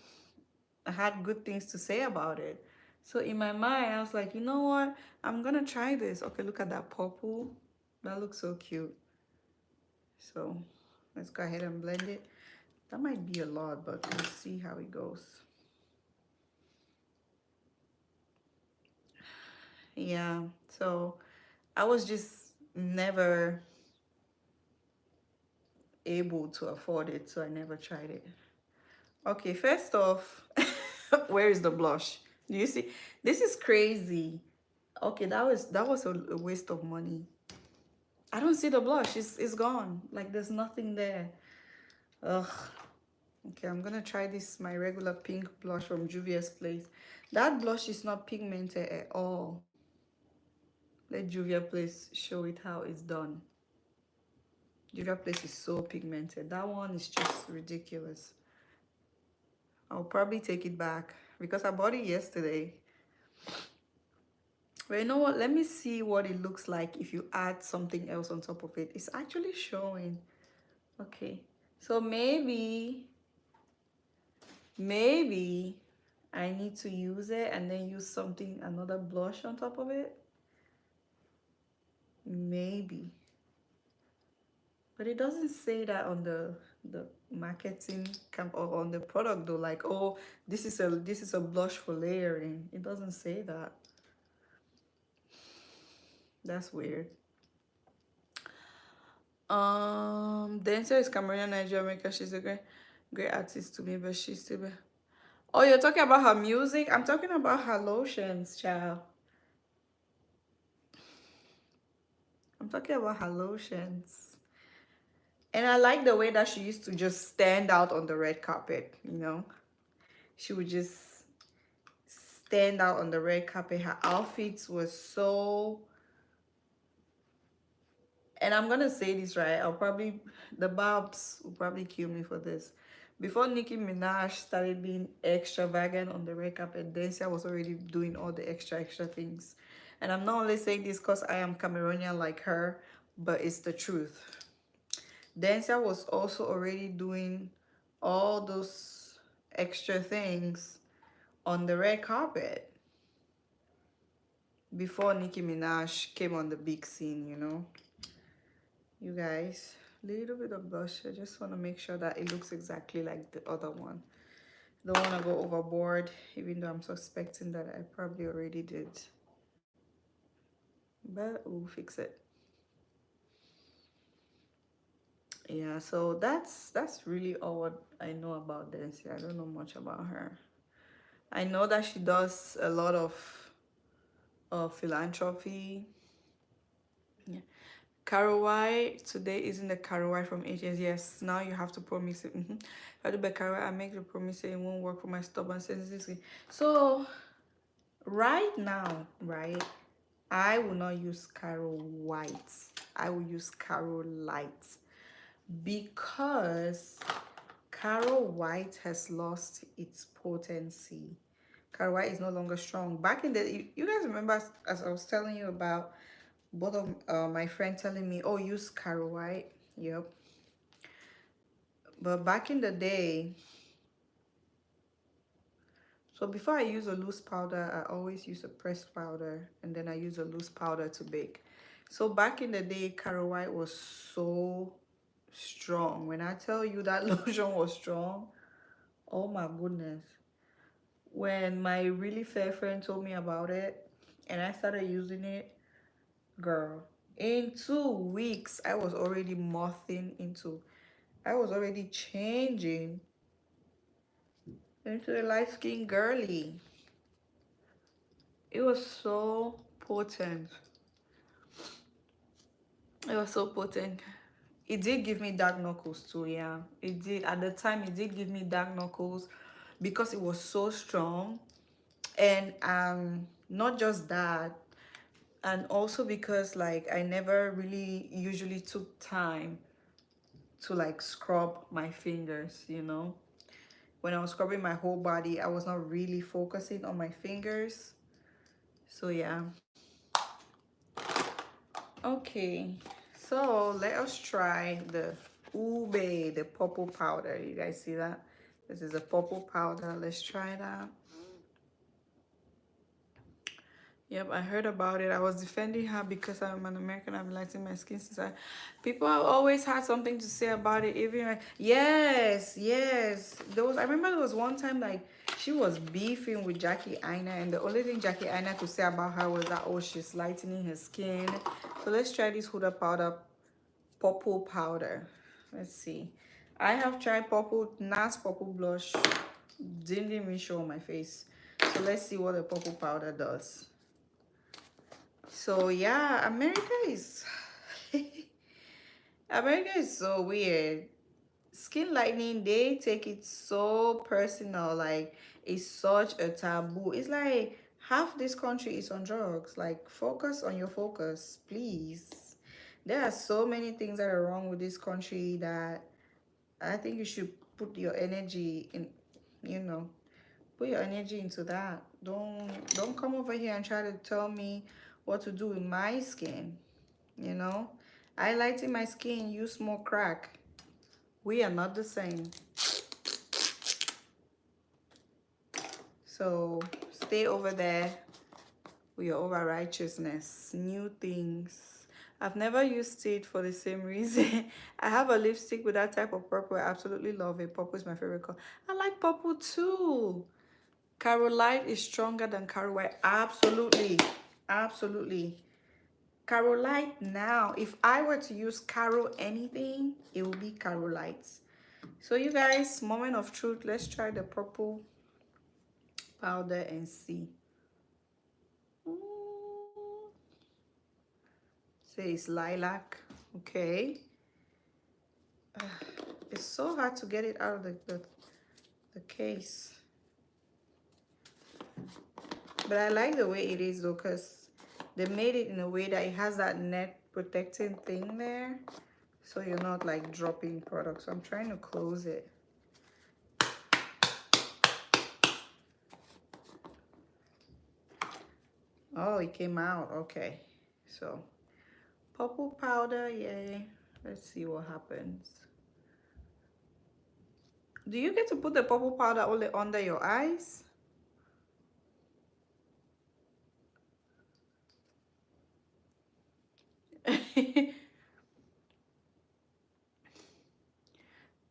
had good things to say about it. So in my mind, I was like, you know what? I'm gonna try this. Okay, look at that purple. That looks so cute. So let's go ahead and blend it. That might be a lot, but we'll see how it goes. Yeah, so I was just never able to afford it, so I never tried it. Okay, first off, where is the blush? You see, this is crazy. Okay, that was a waste of money. I don't see the blush. It's gone. Like there's nothing there. Ugh. Okay, I'm gonna try this my regular pink blush from Juvia's Place. That blush is not pigmented at all. Let Juvia Place show it how it's done. Juvia Place is so pigmented. That one is just ridiculous. I'll probably take it back because I bought it yesterday. But you know what? Let me see what it looks like if you add something else on top of it. It's actually showing. Okay. So maybe I need to use it and then use something, another blush on top of it. Maybe. But it doesn't say that on the marketing camp or on the product though, like, oh, this is a blush for layering. It doesn't say that. That's weird. Dancer is Cameroonian Nigerian American. She's a great artist to me, but she's still Oh, you're talking about her music? I'm talking about her lotions, child. I'm talking about her lotions. And I like the way that she used to just stand out on the red carpet, you know? She would just stand out on the red carpet. Her outfits were so... And I'm gonna say this right. The Barbs will probably kill me for this. Before Nicki Minaj started being extravagant on the red carpet, Dacia was already doing all the extra things. And I'm not only saying this because I am Cameroonian like her, but it's the truth. Dacia was also already doing all those extra things on the red carpet before Nicki Minaj came on the big scene, you know. You guys, little bit of blush. I just want to make sure that it looks exactly like the other one. Don't want to go overboard, even though I'm suspecting that I probably already did. But we'll fix it. Yeah, so that's really all what I know about Dancy. I don't know much about her. I know that she does a lot of philanthropy. Yeah. Karawai today isn't the Karawai from ages. Yes, now you have to promise it. If I do by Karawai, I make the promise that it won't work for my stubborn sensitive skin. So right now, right, I will not use Caro White. I will use Caro Light because Caro White has lost its potency. Caro White is no longer strong. Back in the, you guys remember as I was telling you about both of my friend telling me, oh, use Caro White. Yep. But back in the day, so before I use a loose powder, I always use a pressed powder, and then I use a loose powder to bake. So back in the day, Caro White was so strong. When I tell you that lotion was strong, oh my goodness. When my really fair friend told me about it, and I started using it, girl, in 2 weeks, I was already I was already changing into a light-skinned girly. It was so potent. It was so potent. It did give me dark knuckles too, yeah. It did. At the time, it did give me dark knuckles because it was so strong. And not just that, and also because like I never really usually took time to like scrub my fingers, you know. When I was scrubbing my whole body, I was not really focusing on my fingers. So yeah. Okay, so let us try the ube, the purple powder. You guys see that? This is a purple powder. Let's try that. Yep, I heard about it. I was defending her because I'm an American. I've been lighting my skin since people have always had something to say about it. Even yes. I remember there was one time like she was beefing with Jackie Aina, and the only thing Jackie Aina could say about her was that, oh, she's lightening her skin. So let's try this Huda powder, purple powder. Let's see. I have tried NARS purple blush. Didn't even show on my face. So let's see what the purple powder does. So yeah, America is so weird. Skin lightening, they take it so personal. Like, it's such a taboo. It's like half this country is on drugs. Like, focus on your focus, please. There are so many things that are wrong with this country that I think you should put your energy in, you know, put your energy into that. Don't come over here and try to tell me what to do with my skin, you know. I lighten my skin, you smoke crack. We are not the same. So stay over there with your over righteousness, new things. I've never used it for the same reason. I have a lipstick with that type of purple. I absolutely love it. Purple is my favorite color. I like purple too. Carolite is stronger than Caro White. Absolutely. Absolutely. Carolite now. If I were to use Caro anything, it would be Carolite. So you guys, moment of truth. Let's try the purple powder and see. Say it's lilac. Okay. It's so hard to get it out of the case. But I like the way it is though, because they made it in a way that it has that net protecting thing there. So you're not like dropping products. So I'm trying to close it. Oh, it came out. Okay. So purple powder, yay. Let's see what happens. Do you get to put the purple powder only under your eyes?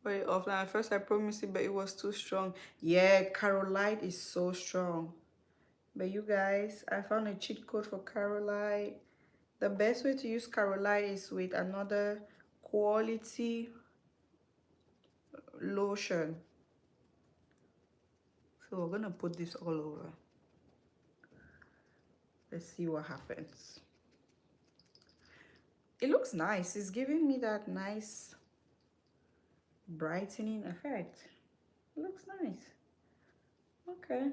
Very often. At first I promised it, but it was too strong. Yeah, Carolite is so strong. But you guys, I found a cheat code for Carolite. The best way to use Carolite is with another quality lotion. So we're gonna put this all over. Let's see what happens. It looks nice. It's giving me that nice brightening effect. It looks nice. Okay.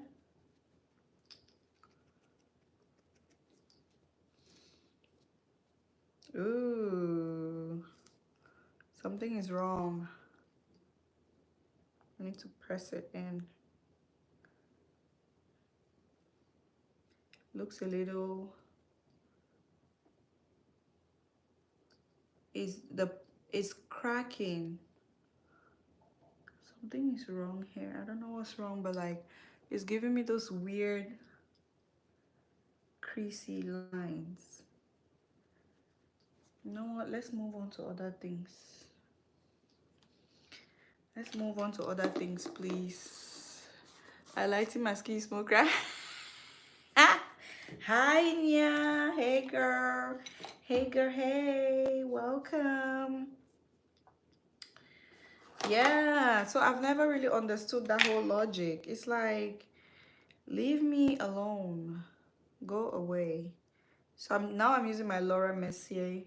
Ooh. Something is wrong. I need to press it in. Looks a little... It's cracking. Something is wrong here. I don't know what's wrong, but like it's giving me those weird creasy lines. You know what? Let's move on to other things. Let's move on to other things, please. I lighten my skin smoke crack. Hi, Nia. Hey, girl. Hey, girl. Hey, welcome. Yeah, so I've never really understood that whole logic. It's like, leave me alone. Go away. So now I'm using my Laura Mercier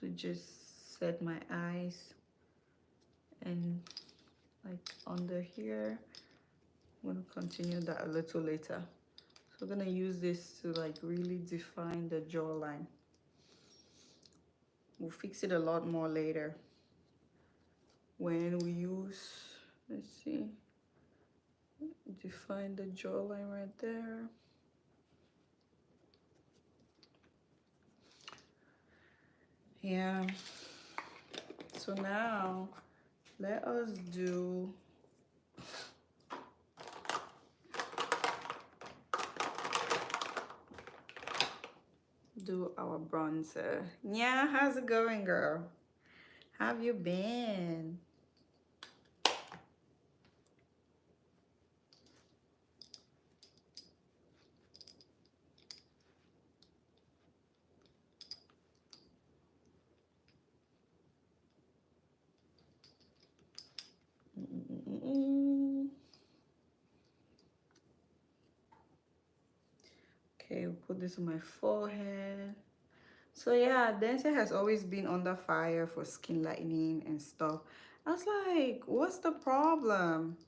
to just set my eyes and like under here. I'm going to continue that a little later. So I'm going to use this to like really define the jawline. We'll fix it a lot more later when we use, let's see, define the jawline right there. Yeah. So now let us do our bronzer. Yeah, how's it going, girl? How have you been? Okay, we'll put this on my forehead. So yeah, Densei has always been under fire for skin lightening and stuff. I was like, what's the problem?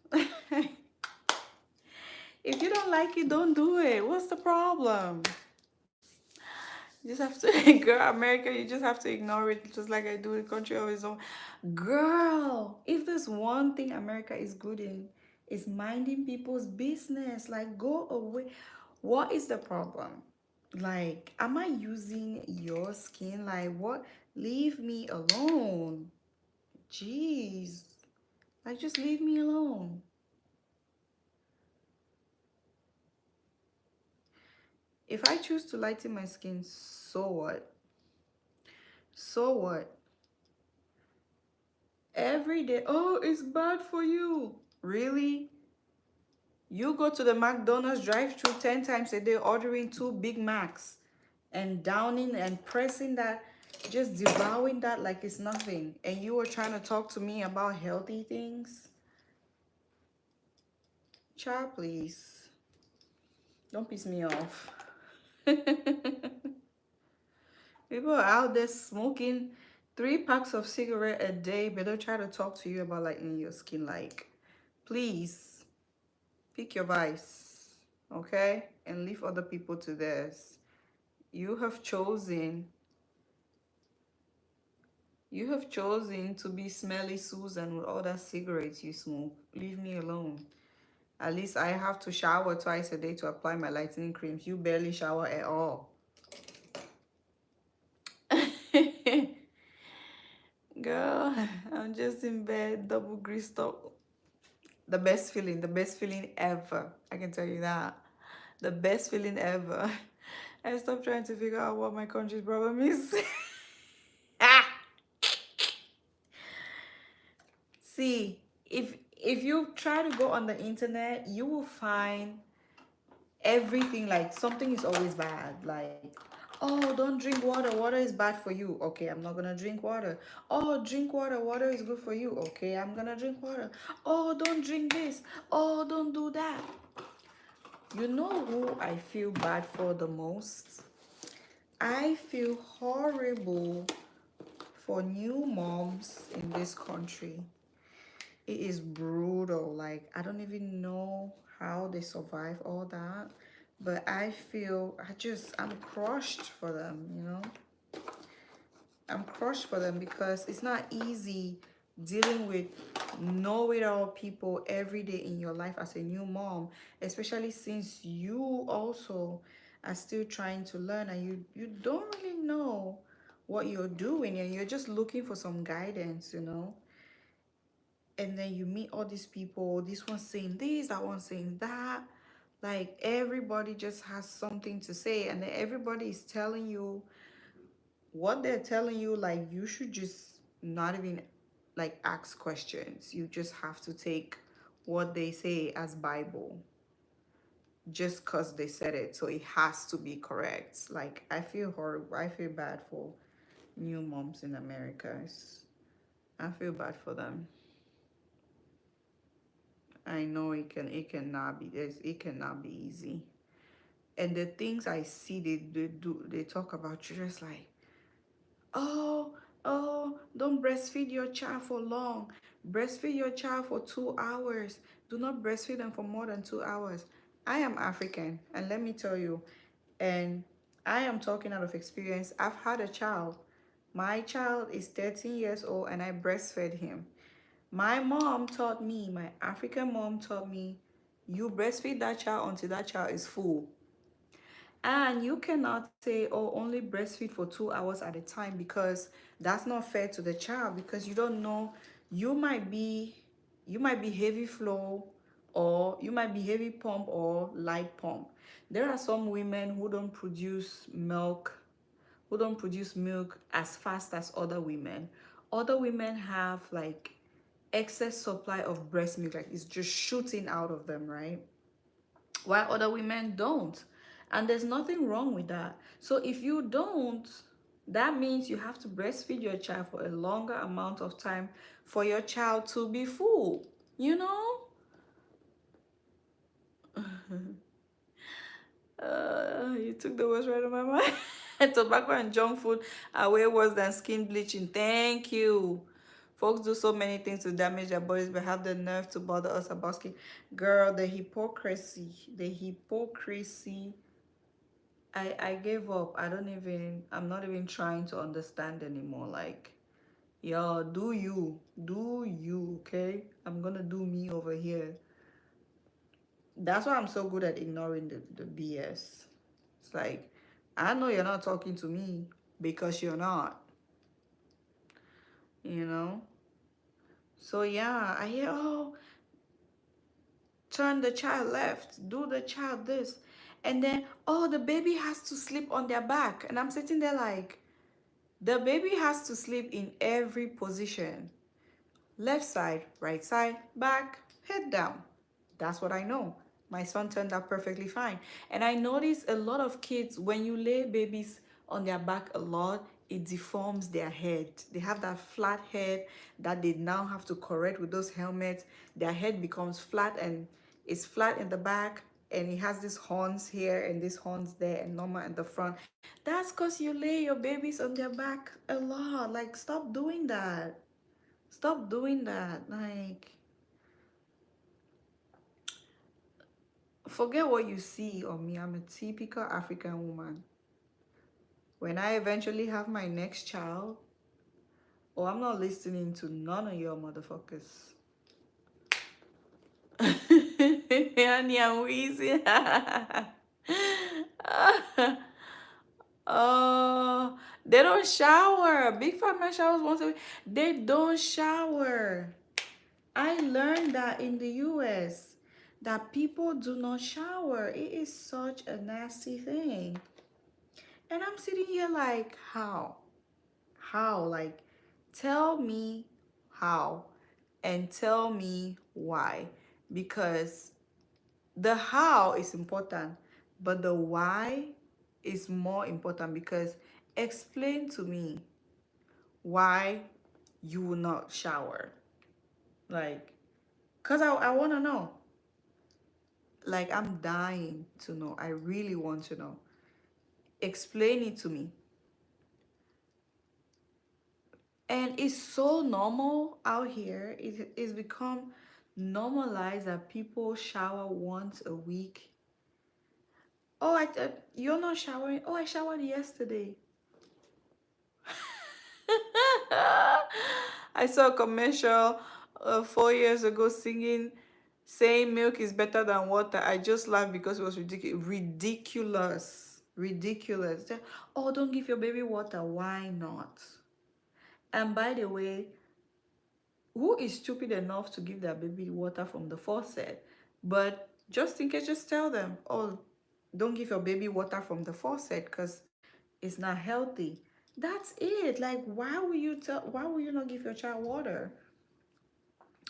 If you don't like it, don't do it. What's the problem? You just have to, girl, America, you just have to ignore it just like I do in country of its own. Girl, if there's one thing America is good in, is minding people's business. Like, go away. What is the problem? Like, am I using your skin? Like, what? Leave me alone. Jeez. Like, just leave me alone. If I choose to lighten my skin, so what? So what? Every day, oh, it's bad for you. Really? You go to the McDonald's drive-thru 10 times a day ordering 2 Big Macs and downing and pressing that, just devouring that like it's nothing. And you were trying to talk to me about healthy things? Child, please. Don't piss me off. People are out there smoking 3 packs of cigarette a day, but they'll try to talk to you about lightening your skin. Like, please, pick your vice, okay? And leave other people to theirs. You have chosen to be smelly Susan with all that cigarettes you smoke. Leave me alone. At least I have to shower twice a day to apply my lightening creams. You barely shower at all. Girl, I'm just in bed, double greased up. The best feeling ever. I can tell you that. The best feeling ever. I stopped trying to figure out what my country's problem is. Ah! See, if you try to go on the internet, you will find everything. Like, something is always bad. Like, oh, don't drink water, water is bad for you. Okay, I'm not gonna drink water. Oh, drink water, water is good for you. Okay, I'm gonna drink water. Oh, don't drink this. Oh, don't do that. You know who I feel bad for the most? I feel horrible for new moms in this country. It is brutal. Like, I don't even know how they survive all that. But I feel, I'm crushed for them, you know? I'm crushed for them because it's not easy dealing with know-it-all people every day in your life as a new mom, especially since you also are still trying to learn and you don't really know what you're doing and you're just looking for some guidance, you know? And then you meet all these people, this one saying this, that one saying that. Like, everybody just has something to say, and then everybody is telling you what they're telling you. Like, you should just not even like ask questions. You just have to take what they say as Bible just because they said it, so it has to be correct. Like, I feel horrible. I feel bad for new moms in America. I feel bad for them. I know it cannot be this, it cannot be easy. And the things I see they talk about, you're just like, oh, don't breastfeed your child for long. Breastfeed your child for 2 hours. Do not breastfeed them for more than 2 hours. I am African, and let me tell you, and I am talking out of experience. I've had a child. My child is 13 years old, and I breastfed him. My African mom taught me, you breastfeed that child until that child is full. And you cannot say, oh, only breastfeed for 2 hours at a time, because that's not fair to the child, because you don't know, you might be heavy flow, or you might be heavy pump or light pump. There are some women who don't produce milk as fast as other women. Other women have like excess supply of breast milk, like it's just shooting out of them, right? While other women don't. And there's nothing wrong with that. So if you don't, that means you have to breastfeed your child for a longer amount of time for your child to be full, you know? You took the words right out of my mind. Tobacco and junk food are way worse than skin bleaching. Thank you. Folks do so many things to damage their bodies, but have the nerve to bother us about skin. Girl, the hypocrisy. The hypocrisy. I gave up. I'm not even trying to understand anymore. Like, yo, do you. Do you, okay? I'm gonna do me over here. That's why I'm so good at ignoring the BS. It's like, I know you're not talking to me because you're not, you know? So yeah, I hear, oh, turn the child left, do the child this. And then, oh, the baby has to sleep on their back. And I'm sitting there like, the baby has to sleep in every position. Left side, right side, back, head down. That's what I know. My son turned out perfectly fine. And I notice a lot of kids, when you lay babies on their back a lot, it deforms their head. They have that flat head that they now have to correct with those helmets. Their head becomes flat and it's flat in the back and it has these horns here and these horns there and normal in the front. That's because you lay your babies on their back a lot. Like, stop doing that. Stop doing that. Like, forget what you see on me. I'm a typical African woman. When I eventually have my next child, oh, I'm not listening to none of your motherfuckers. Annie and Weezy. Oh, they don't shower. Big fat man showers once a week. They don't shower. I learned that in the US that people do not shower. It is such a nasty thing. And I'm sitting here like, how? How? Like, tell me how and tell me why. Because the how is important, but the why is more important. Because explain to me why you will not shower. Like, because I want to know. Like, I'm dying to know. I really want to know. Explain it to me. And it's so normal out here. It's become normalized that people shower once a week. Oh, you're not showering? Oh, I showered yesterday. I saw a commercial 4 years ago saying milk is better than water. I just laughed because it was ridiculous. Ridiculous. Ridiculous. Oh, don't give your baby water. Why not? And by the way, who is stupid enough to give their baby water from the faucet? But just in case, just tell them, oh, don't give your baby water from the faucet because it's not healthy. That's it. Like, why will you not give your child water?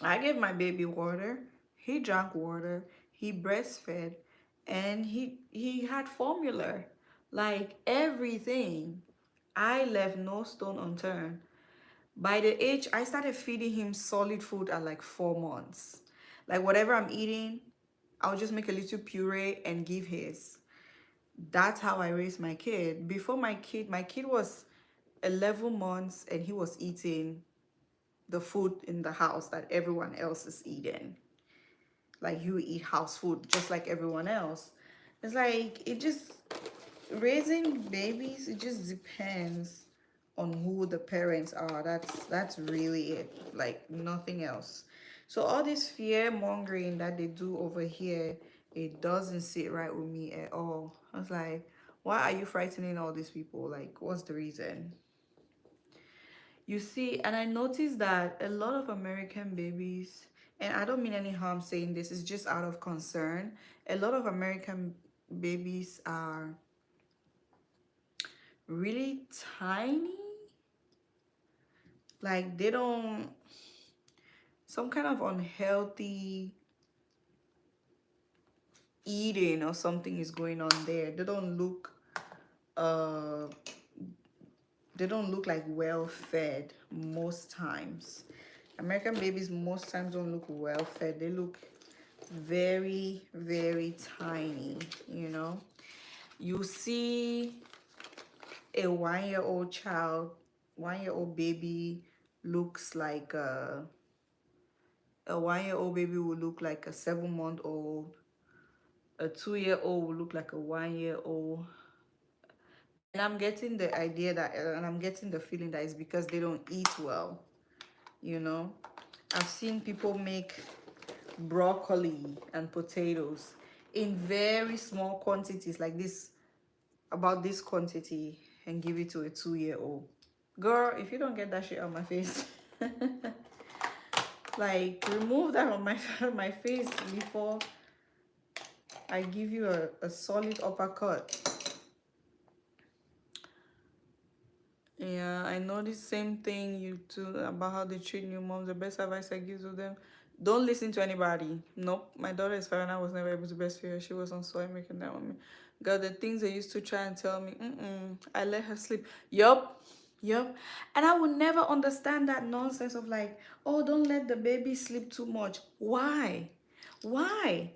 I gave my baby water. He drank water. He breastfed, and he had formula. Like, everything. I left no stone unturned. By the age, I started feeding him solid food at like 4 months. Like, whatever I'm eating, I'll just make a little puree and give his. That's how I raised my kid. Before my kid was 11 months and he was eating the food in the house that everyone else is eating. Like, you eat house food just like everyone else. It's like, raising babies, it just depends on who the parents are. That's really it. Like, nothing else. So all this fear mongering that they do over here, it doesn't sit right with me at all. I was like, why are you frightening all these people? Like, what's the reason? You see, and I noticed that a lot of American babies, and I don't mean any harm saying this, it's just out of concern. A lot of American babies are really tiny. Like, they don't, some kind of unhealthy eating or something is going on there. Uh they don't look like well fed most times. American babies most times don't look well fed. They look very, very tiny, you know. You see a 1-year-old child, 1-year-old baby looks like a 1-year-old baby will look like a 7-month-old. A 2-year-old will look like a 1-year-old. And I'm getting the idea that, and I'm getting the feeling that it's because they don't eat well, you know. I've seen people make broccoli and potatoes in very small quantities, like this, about this quantity, and give it to a 2-year-old. Girl, if you don't get that shit on my face, like, remove that on my my face before I give you a solid uppercut. Yeah, I know the same thing you too about how they treat new moms. The best advice I give to them: don't listen to anybody. Nope, my daughter is 5 and I was never able to breastfeed her. She was on soy milk and that with me. Girl, the things they used to try and tell me, I let her sleep. Yup, yup. And I would never understand that nonsense of like, oh, don't let the baby sleep too much. Why? Why?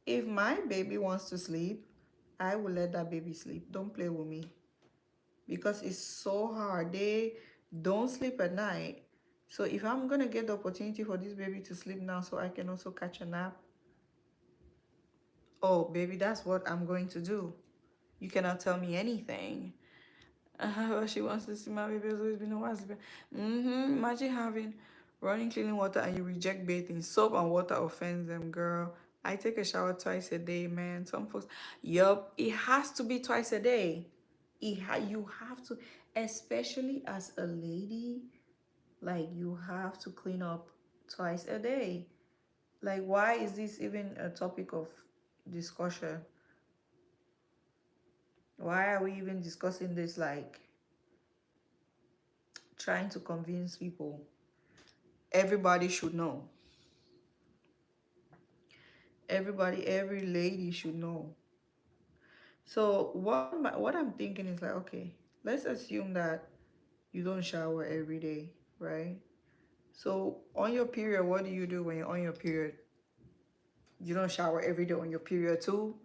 If my baby wants to sleep, I will let that baby sleep. Don't play with me. Because it's so hard. They don't sleep at night. So if I'm gonna get the opportunity for this baby to sleep now so I can also catch a nap, oh baby, that's what I'm going to do. You cannot tell me anything. She wants to see my baby has always been a while sleeping. Imagine having running cleaning water and you reject bathing. Soap and water offends them, girl. I take a shower twice a day, man. Some folks, yup, it has to be twice a day. You have to, especially as a lady, like you have to clean up twice a day. Like, why is this even a topic of discussion? Why are we even discussing this? Like, trying to convince people. Everybody should know. Every lady should know. So what I'm thinking is like, okay, let's assume that you don't shower every day, right? So on your period, what do you do when you're on your period? You don't shower every day on your period too?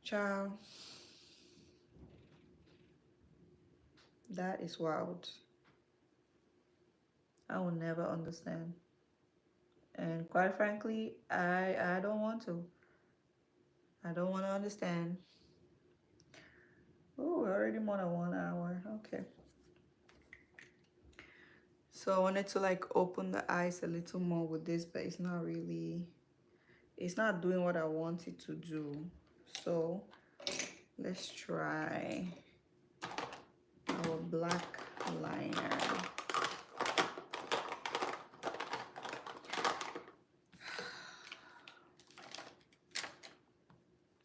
Child, that is wild. I will never understand. And quite frankly, I don't want to. I don't want to understand. Oh, we're already more than 1 hour. Okay. So I wanted to like open the eyes a little more with this, but it's not really, it's not doing what I want it to do. So let's try our black liner.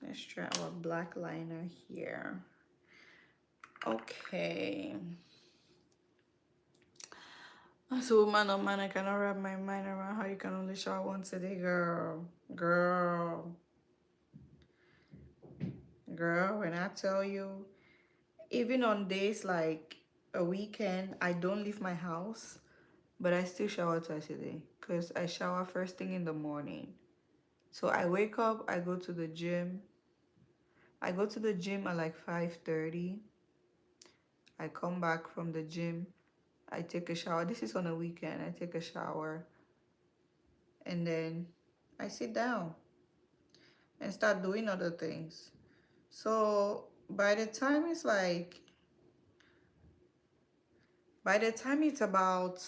Let's try our black liner here. Okay. As a woman, oh man, I cannot wrap my mind around how you can only shower once a day, girl. Girl. Girl, when I tell you, even on days like a weekend, I don't leave my house, but I still shower twice a day because I shower first thing in the morning. So I wake up, I go to the gym. I go to the gym at like 5:30. I come back from the gym. I take a shower. This is on a weekend. I take a shower. And then I sit down and start doing other things. So by the time it's about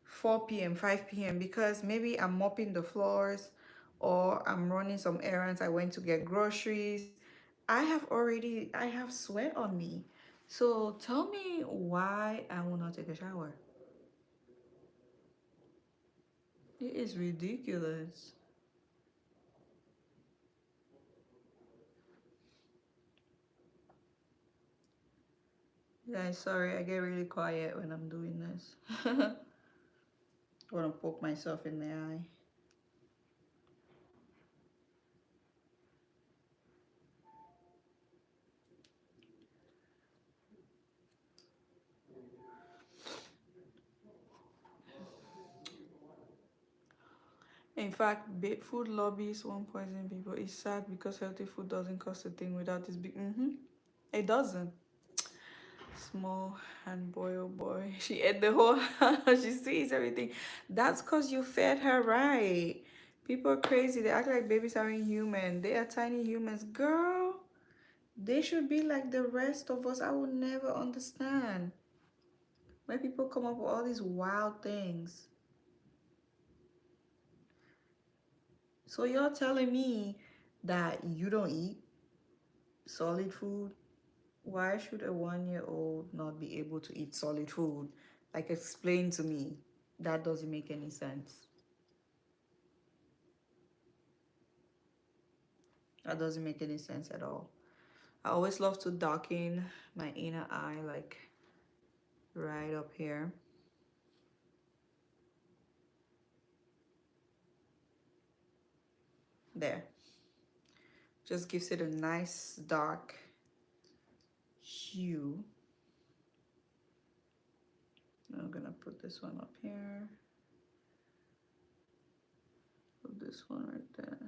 4 p.m., 5 p.m., because maybe I'm mopping the floors or I'm running some errands, I went to get groceries, I have sweat on me. So tell me why I will not take a shower. It is ridiculous. Guys, sorry, I get really quiet when I'm doing this. I want to poke myself in the eye. In fact, food lobbies won't poison people. It's sad because healthy food doesn't cost a thing without this big. It doesn't. Small and boy, oh boy, she ate the whole house. She sees everything. That's because you fed her right. People are crazy. They act like babies aren't human. They are tiny humans. Girl, they should be like the rest of us. I would never understand when people come up with all these wild things. So you're telling me that you don't eat solid food? Why should a 1 year old not be able to eat solid food? Like, explain to me. That doesn't make any sense. That doesn't make any sense at all. I always love to darken my inner eye, like right up here. There. Just gives it a nice dark hue. I'm gonna put this one up here. Put this one right there.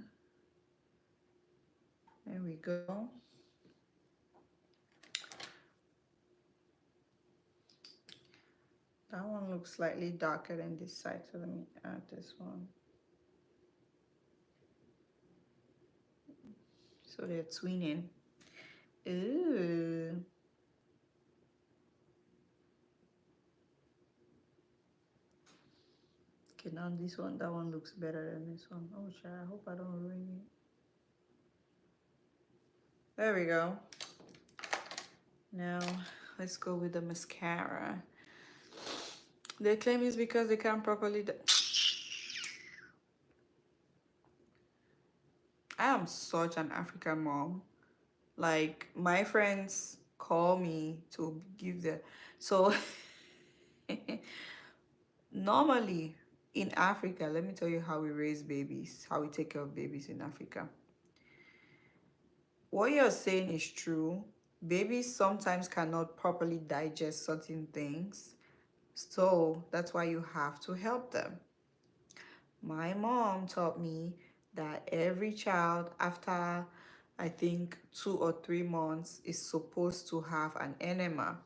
There we go. That one looks slightly darker than this side, so let me add this one. So they're twinning. Ooh. Okay, now this one, that one looks better than this one. Oh, child, I hope I don't ruin it. There we go. Now, let's go with the mascara. They claim it's because they can't properly... I am such an African mom. Like, my friends call me to give the... So, normally, in Africa, let me tell you how we raise babies, how we take care of babies in Africa. What you're saying is true. Babies sometimes cannot properly digest certain things. So that's why you have to help them. My mom taught me that every child after, I think, 2 or 3 months is supposed to have an enema.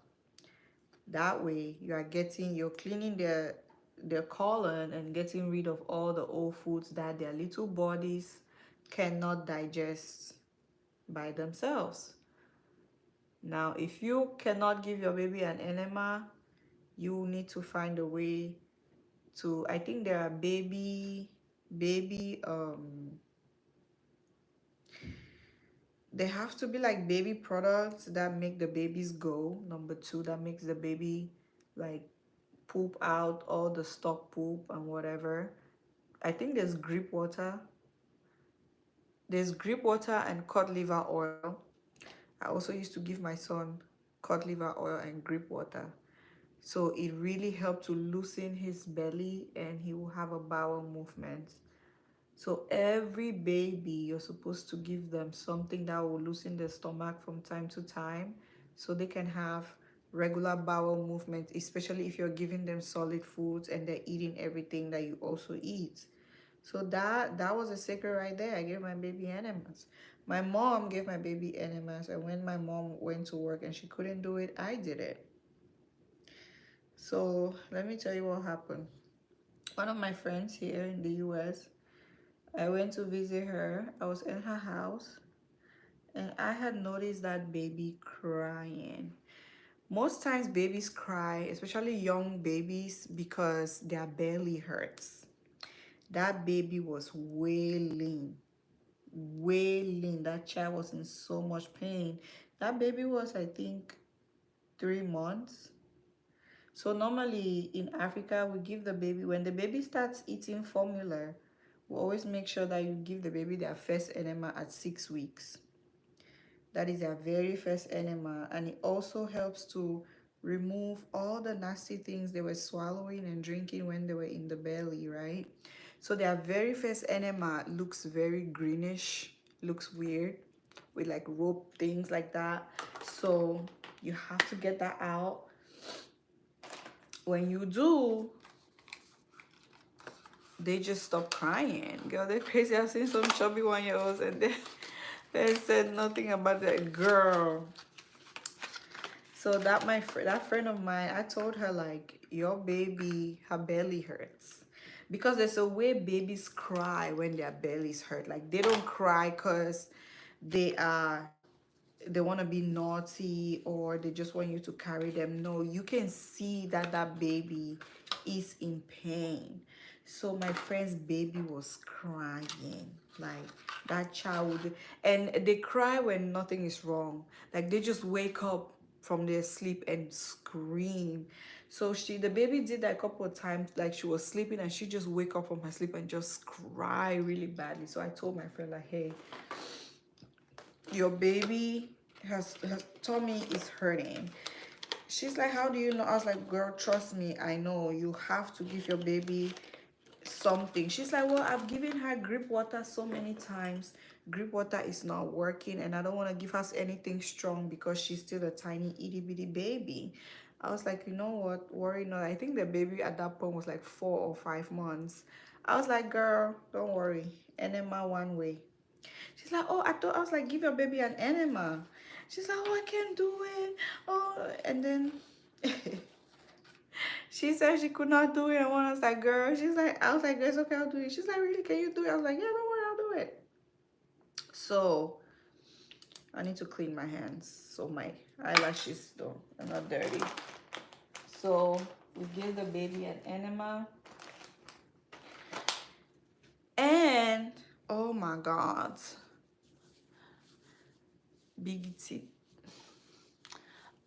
That way you're cleaning their colon and getting rid of all the old foods that their little bodies cannot digest by themselves. Now, if you cannot give your baby an enema, you need to find a way to, I think there are baby, they have to be like baby products that make the babies go. Number two, that makes the baby like poop out all the stock poop and whatever. I think there's grip water. There's grip water and cod liver oil. I also used to give my son cod liver oil and grip water. So it really helped to loosen his belly and he will have a bowel movement. So every baby, you're supposed to give them something that will loosen their stomach from time to time so they can have regular bowel movement, especially if you're giving them solid foods and they're eating everything that you also eat. So that was a secret right there. I gave my baby enemas. My mom gave my baby enemas, and when my mom went to work and she couldn't do it, I did it. So let me tell you what happened. One of my friends here in the US, I went to visit her. I was in her house and I had noticed that baby crying. Most times babies cry, especially young babies, because their belly hurts. That baby was wailing, wailing. That child was in so much pain. That baby was, I think, 3 months. So normally in Africa, we give the baby, when the baby starts eating formula, we always make sure that you give the baby their first enema at 6 weeks. That is their very first enema. And it also helps to remove all the nasty things they were swallowing and drinking when they were in the belly, right? So their very first enema looks very greenish, looks weird with like rope things like that. So you have to get that out. When you do, they just stop crying. Girl, they're crazy. I've seen some chubby 1-year-olds and they said nothing about that girl. So that that friend of mine, I told her like, your baby, her belly hurts. Because there's a way babies cry when their bellies hurt. Like they don't cry because they are they want to be naughty or they just want you to carry them. No, you can see that that baby is in pain. So my friend's baby was crying, like that child, and they cry when nothing is wrong. Like they just wake up from their sleep and scream. So the baby did that a couple of times. Like she was sleeping and she just wake up from her sleep and just cry really badly. So I told my friend like, hey, your baby has tummy is hurting. She's like, how do you know? I was like, girl, trust me, I know. You have to give your baby something. She's like, well, I've given her grip water so many times. Grip water is not working and I don't want to give her anything strong because she's still a tiny itty bitty baby. I was like, you know what, worry not. I think the baby at that point was like 4 or 5 months. I was like, girl, don't worry, enema one way. She's like, oh, I was like, give your baby an enema. She's like, oh, I can't do it. Oh, and then she said she could not do it. And when I was like, girl, I was like, it's okay, I'll do it. She's like, really, can you do it? I was like, yeah, don't worry, I'll do it. So I need to clean my hands so my eyelashes are not dirty. So we gave the baby an enema. And oh my God, big teeth.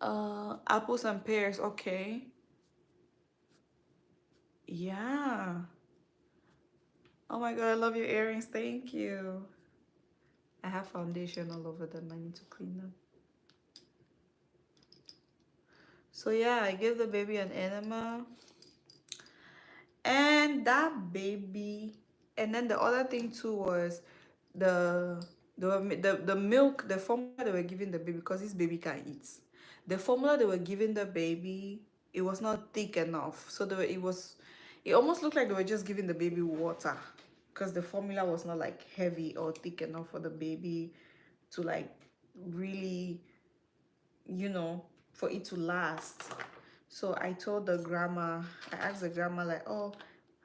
Apples and pears, okay. Yeah. Oh my God, I love your earrings. Thank you. I have foundation all over them. I need to clean them. So yeah, I gave the baby an enema. And that baby, and then the other thing too was the milk, the formula they were giving the baby, because this baby can't eat. The formula they were giving the baby, it was not thick enough. So it almost looked like they were just giving the baby water, because the formula was not like heavy or thick enough for the baby to like really, for it to last. So I told the grandma, I asked the grandma like, oh,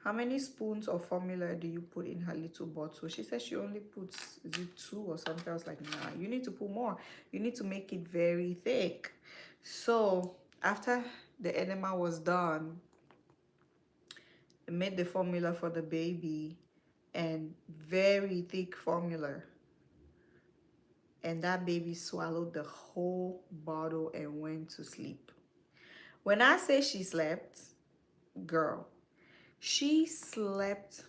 how many spoons of formula do you put in her little bottle? She said she only puts, is it 2 or something? I was like, nah, you need to put more. You need to make it very thick. So after the enema was done, I made the formula for the baby, and very thick formula. And that baby swallowed the whole bottle and went to sleep. When I say she slept, girl, she slept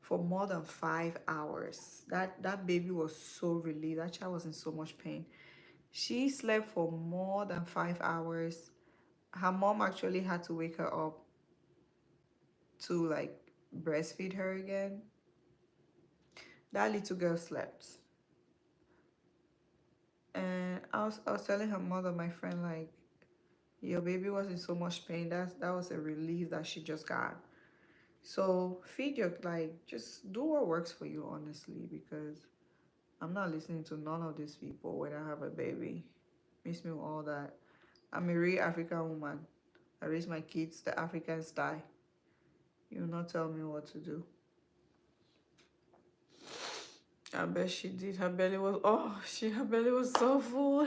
for more than 5 hours. That baby was so relieved. That child was in so much pain. She slept for more than 5 hours. Her mom actually had to wake her up to like breastfeed her again. That little girl slept. And I was telling her mother, my friend, like, your baby was in so much pain. That was a relief that she just got. So feed your, like, just do what works for you, honestly, because I'm not listening to none of these people when I have a baby. Miss me with all that. I'm a real African woman. I raise my kids the African style. You will not tell me what to do. I bet she did. Her belly was, her belly was so full.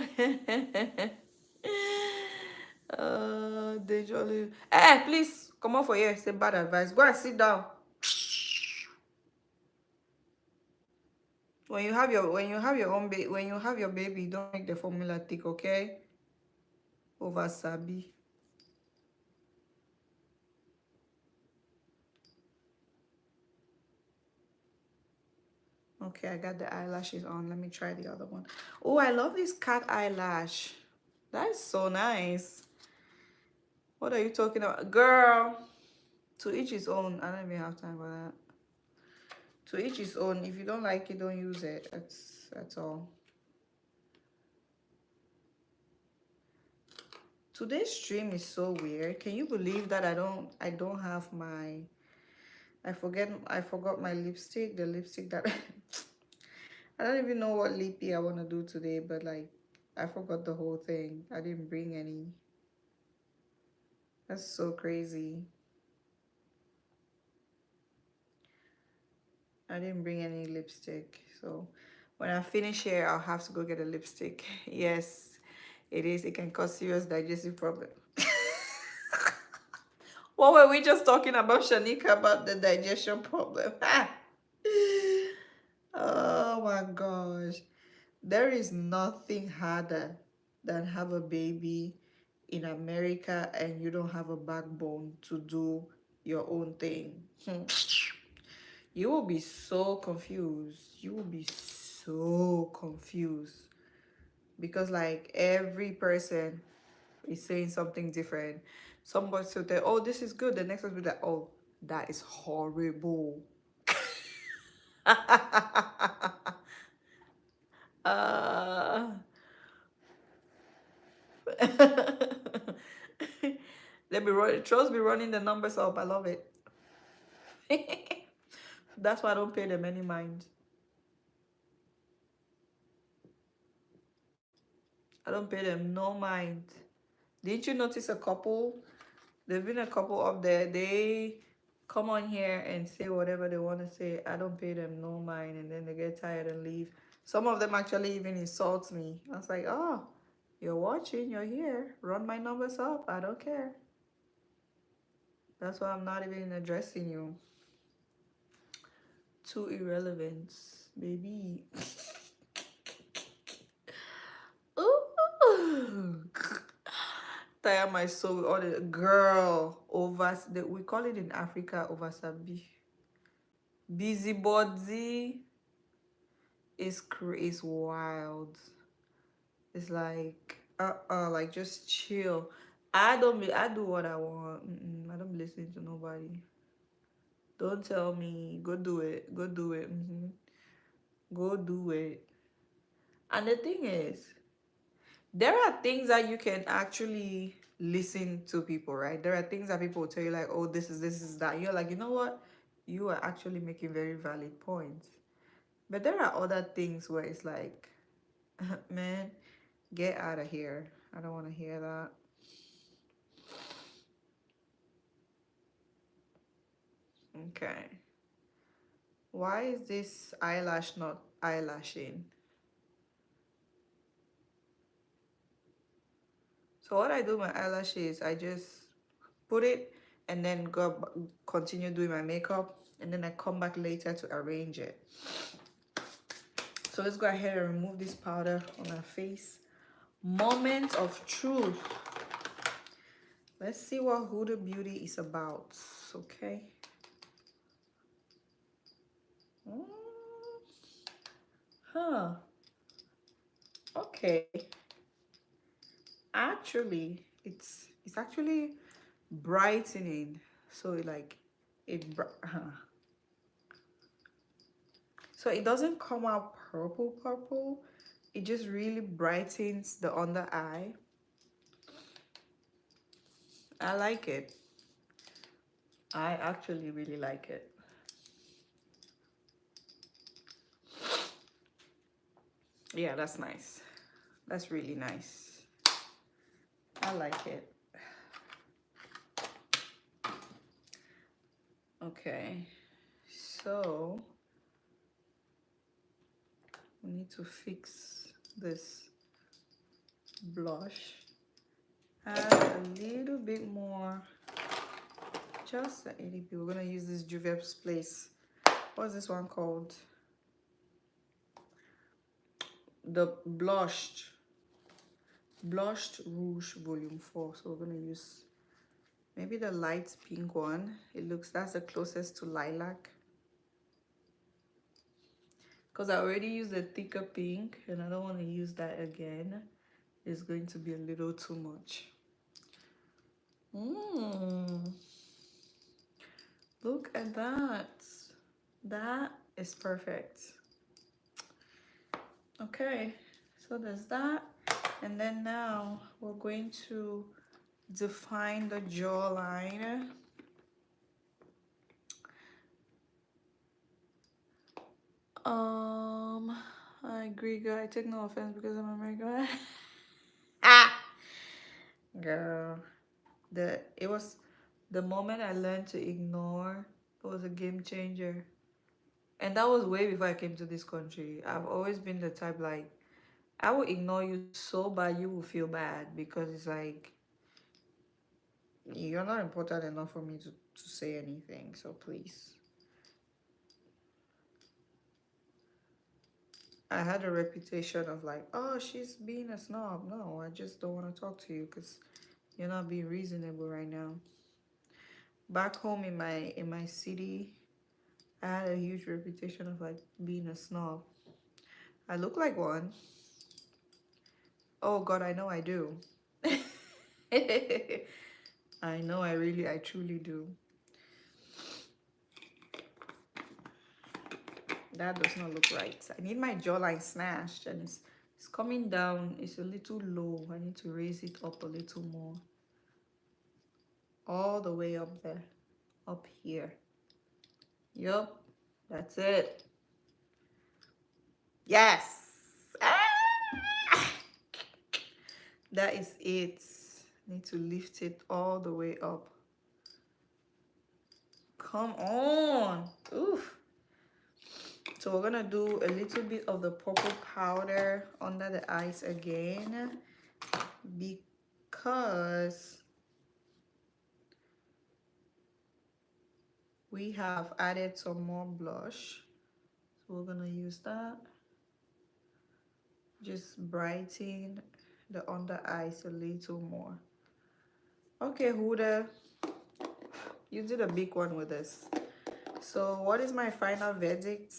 They jolly. Hey, please, come on for here. Say bad advice. Go and sit down. When you have your baby, don't make the formula thick, okay? Over sabi. Okay, I got the eyelashes on. Let me try the other one. Oh, I love this cat eyelash. That's so nice. What are you talking about? Girl, to each his own. I don't even have time for that. To each his own. If you don't like it, don't use it. That's all. Today's stream is so weird. Can you believe that I don't have my I forgot my lipstick, the lipstick that I don't even know what lippy I want to do today, but like I forgot the whole thing. I didn't bring any. That's so crazy. I didn't bring any lipstick. So when I finish here, I'll have to go get a lipstick. Yes, it is. It can cause serious digestive problem. What were we just talking about, Shanika, about the digestion problem? Oh my gosh. There is nothing harder than have a baby in America and you don't have a backbone to do your own thing. You will be so confused. You will be so confused because like every person is saying something different. Somebody will say, oh, this is good. The next one will be like, oh, that is horrible. uh, they be running, trust be running the numbers up. I love it. That's why I don't pay them any mind. I don't pay them no mind. Didn't you notice a couple? There've been a couple up there. They come on here and say whatever they want to say. I don't pay them no mind, and then they get tired and leave. Some of them actually even insult me. I was like, oh, you're watching, you're here. Run my numbers up. I don't care. That's why I'm not even addressing you. Too irrelevant, baby. Ooh. Tire my soul with all the girl over. We call it in Africa oversabi. Busybody is wild. It's like like just chill. I do what I want. I don't be listening to nobody. Don't tell me go do it. Go do it. Go do it. And the thing is, there are things that you can actually listen to people, right? There are things that people will tell you like, oh, this is that. You're like, you know what? You are actually making very valid points. But there are other things where it's like, man, get out of here. I don't want to hear that. Okay. Why is this eyelash not eyelashing? So what I do with my eyelashes, I just put it and then continue doing my makeup, and then I come back later to arrange it. So let's go ahead and remove this powder on our face. Moment of truth. Let's see what Huda Beauty is about. Okay. Huh. Okay. Actually, it's actually brightening. So like so it doesn't come out purple. It just really brightens the under eye. I like it. I actually really like it. Yeah, that's nice. That's really nice. I like it. Okay, so we need to fix this blush. Add a little bit more, just a little bit. We're gonna use this Juvia's Place. What's this one called? The blushed rouge volume 4. So we're gonna use maybe the light pink one. That's the closest to lilac, because I already used a thicker pink and I don't want to use that again. It's going to be a little too much. Look at that. That is perfect. Okay, so there's that. And then now we're going to define the jawline. Um, I agree, girl. I take no offense because I'm American. Ah, girl. It was the moment I learned to ignore. It was a game changer, and that was way before I came to this country. I've always been the type like I will ignore you so bad you will feel bad because it's like you're not important enough for me to say anything. So please. I had a reputation of like, oh, she's being a snob. No, I just don't want to talk to you because you're not being reasonable right now. Back home in my city, I had a huge reputation of like being a snob. I look like one. Oh God, I know I do. I know I truly do. That does not look right. I need my jawline snatched and it's coming down. It's a little low. I need to raise it up a little more. All the way up there. Up here. Yup. That's it. Yes. Ah! That is it. Need to lift it all the way up. Come on. Oof. So we're gonna do a little bit of the purple powder under the eyes again because we have added some more blush. So we're gonna use that. Just brighten the under eyes a little more. Okay, Huda, you did a big one with this. So what is my final verdict?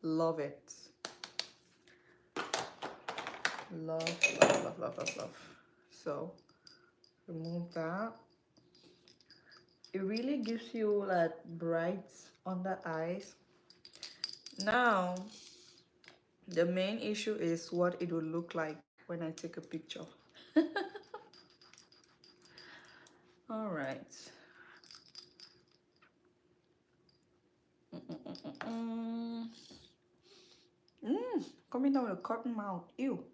Love it. Love, love, love, love, love, love. So remove that. It really gives you like bright under eyes. Now, the main issue is what it will look like when I take a picture. All right. Coming down with a cotton mouth. Ew.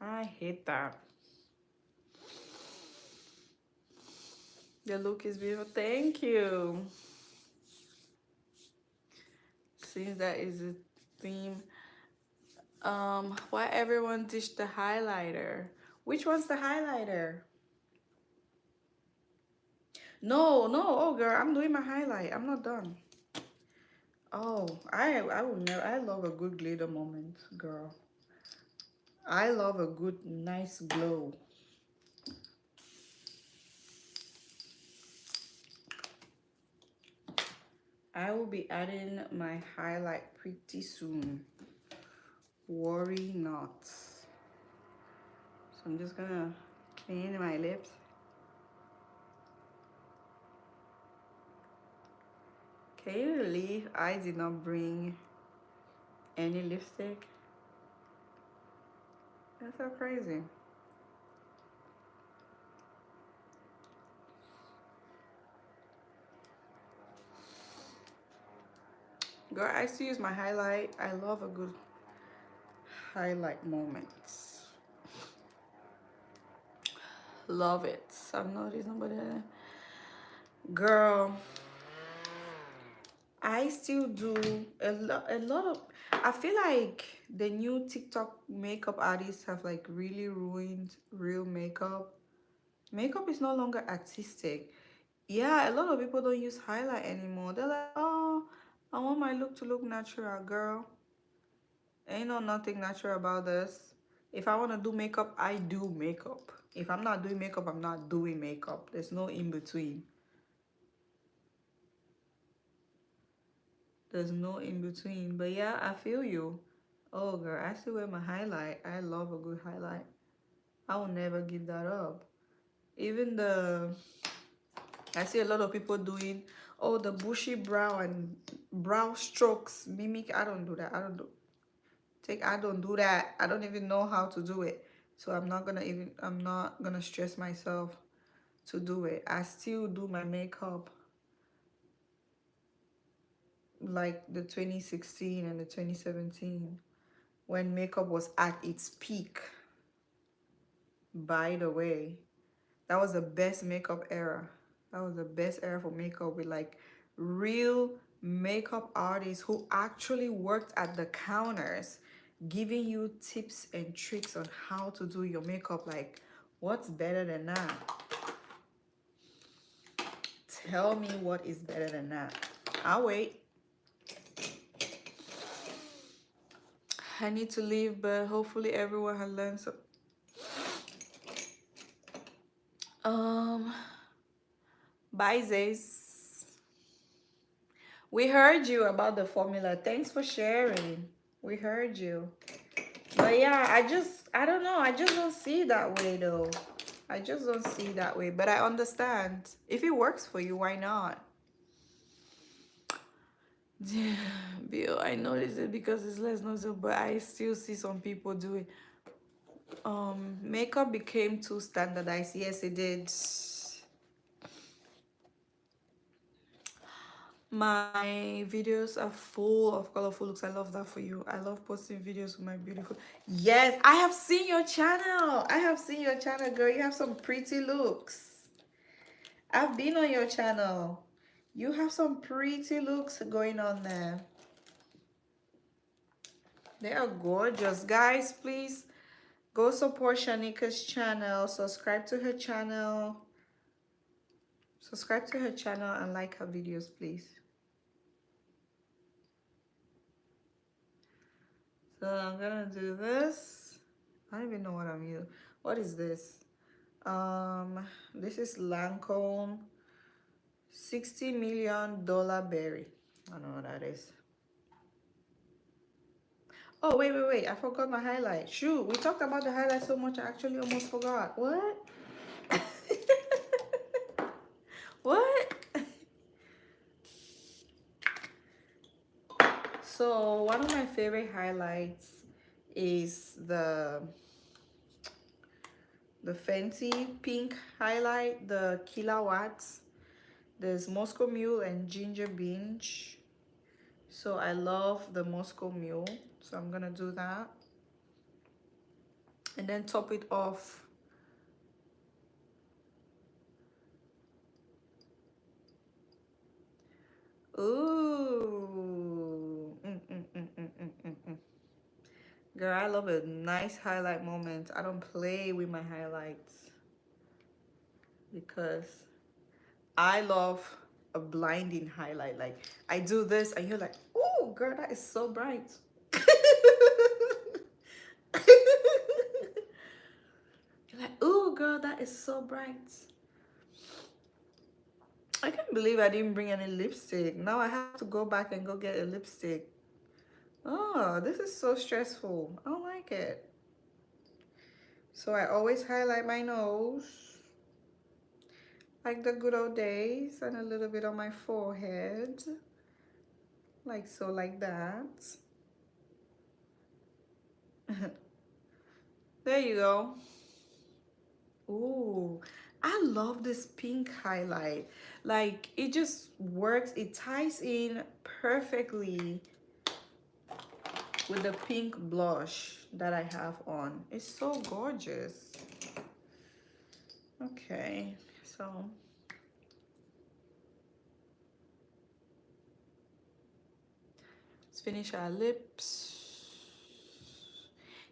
I hate that. The look is beautiful. Thank you. Since that is a theme, why everyone ditched the highlighter? Which one's the highlighter? No, no. Oh, girl, I'm doing my highlight. I'm not done. Oh, I will never. I love a good glitter moment, girl. I love a good, nice glow. I will be adding my highlight pretty soon. Worry not. So I'm just gonna clean my lips. Can you believe I did not bring any lipstick? That's so crazy. Girl, I still use my highlight. I love a good highlight moment. Love it. I'm not somebody. Girl, I still do a lot of. I feel like the new TikTok makeup artists have like really ruined real makeup. Makeup is no longer artistic. Yeah, a lot of people don't use highlight anymore. They're like, oh, I want my look to look natural, girl. Ain't no nothing natural about this. If I want to do makeup, I do makeup. If I'm not doing makeup, I'm not doing makeup. There's no in between. There's no in between. But yeah, I feel you. Oh, girl, I still wear my highlight. I love a good highlight. I will never give that up. Even I see a lot of people doing, oh, the bushy brow and brow strokes mimic. I don't do that. I don't do that. I don't even know how to do it. So I'm not gonna stress myself to do it. I still do my makeup like the 2016 and the 2017 when makeup was at its peak. By the way, that was the best makeup era. That was the best era for makeup, with like real makeup artists who actually worked at the counters giving you tips and tricks on how to do your makeup. Like, what's better than that? Tell me what is better than that. I'll wait. I need to leave, but hopefully everyone has learned some. Bye, Zays. We heard you about the formula. Thanks for sharing. We heard you. But yeah, I don't know. I just don't see it that way though. I just don't see it that way. But I understand. If it works for you, why not? Bill, I noticed it because it's less noticeable, but I still see some people do it. Makeup became too standardized. Yes, it did. My videos are full of colorful looks. I love that for you. I love posting videos with my beautiful. Yes, I have seen your channel. I have seen your channel, girl. You have some pretty looks. I've been on your channel. You have some pretty looks going on there. They are gorgeous. Guys, please go support Shanika's channel. Subscribe to her channel. Subscribe to her channel and like her videos, please. So I'm gonna do this. I don't even know what I'm using. What is this? This is Lancome $60 million berry. I don't know what that is. Oh, wait. I forgot my highlight. Shoot, we talked about the highlight so much I actually almost forgot. What? What? So one of my favorite highlights is the Fenty pink highlight, the kilowatts. There's Moscow Mule and Ginger Binge. So I love the Moscow Mule. So I'm gonna do that. And then top it off. Ooh. Girl, I love a nice highlight moment. I don't play with my highlights because I love a blinding highlight. Like, I do this and you're like, oh, girl, that is so bright. You're like, oh, girl, that is so bright. I can't believe I didn't bring any lipstick. Now I have to go back and go get a lipstick. Oh, this is so stressful. I don't like it. So I always highlight my nose, like the good old days, and a little bit on my forehead. Like so, like that. There you go. Ooh, I love this pink highlight. Like, it just works. It ties in perfectly with the pink blush that I have on. It's so gorgeous. Okay, so let's finish our lips.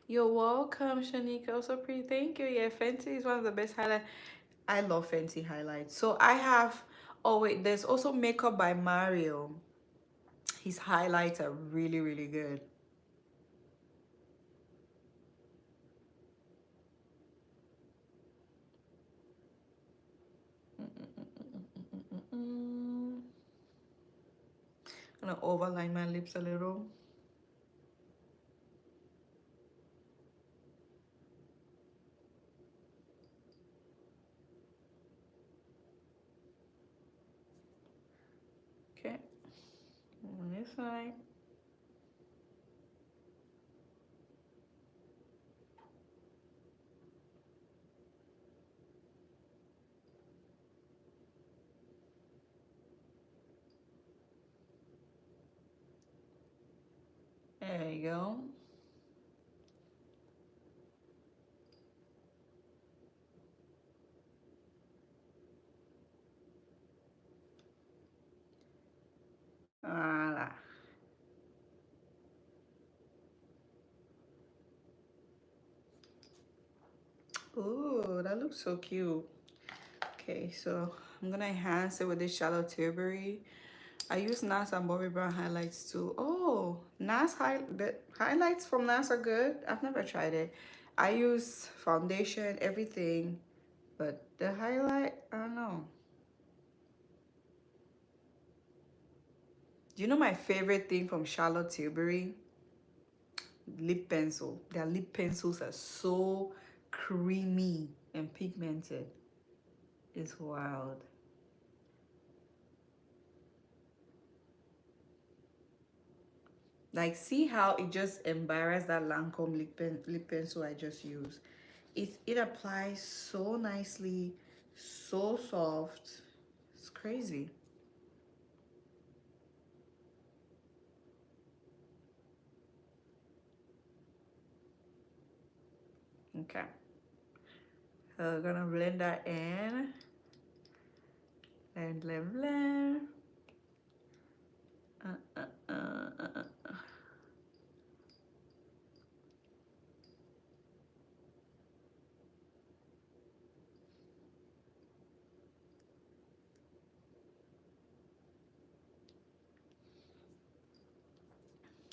You're welcome, Shanika. So pretty. Thank you. Yeah, Fenty is one of the best highlights. I love Fenty highlights. So I have, oh wait, there's also Makeup by Mario. His highlights are really, really good. I'm gonna overline my lips a little. Okay, on this side. go. Voila. Ooh, that looks so cute. Okay, so I'm gonna enhance it with this shallow tilbury. I use NARS and Bobbi Brown highlights too. Oh, the highlights from NARS are good. I've never tried it. I use foundation, everything, but the highlight, I don't know. Do you know my favorite thing from Charlotte Tilbury? Lip pencil. Their lip pencils are so creamy and pigmented. It's wild. Like, see how it just embarrassed that Lancome lip pencil I just used. It applies so nicely, so soft. It's crazy. Okay. So we're gonna blend that in. Blend, blend, blend. Uh, uh, uh, uh, uh.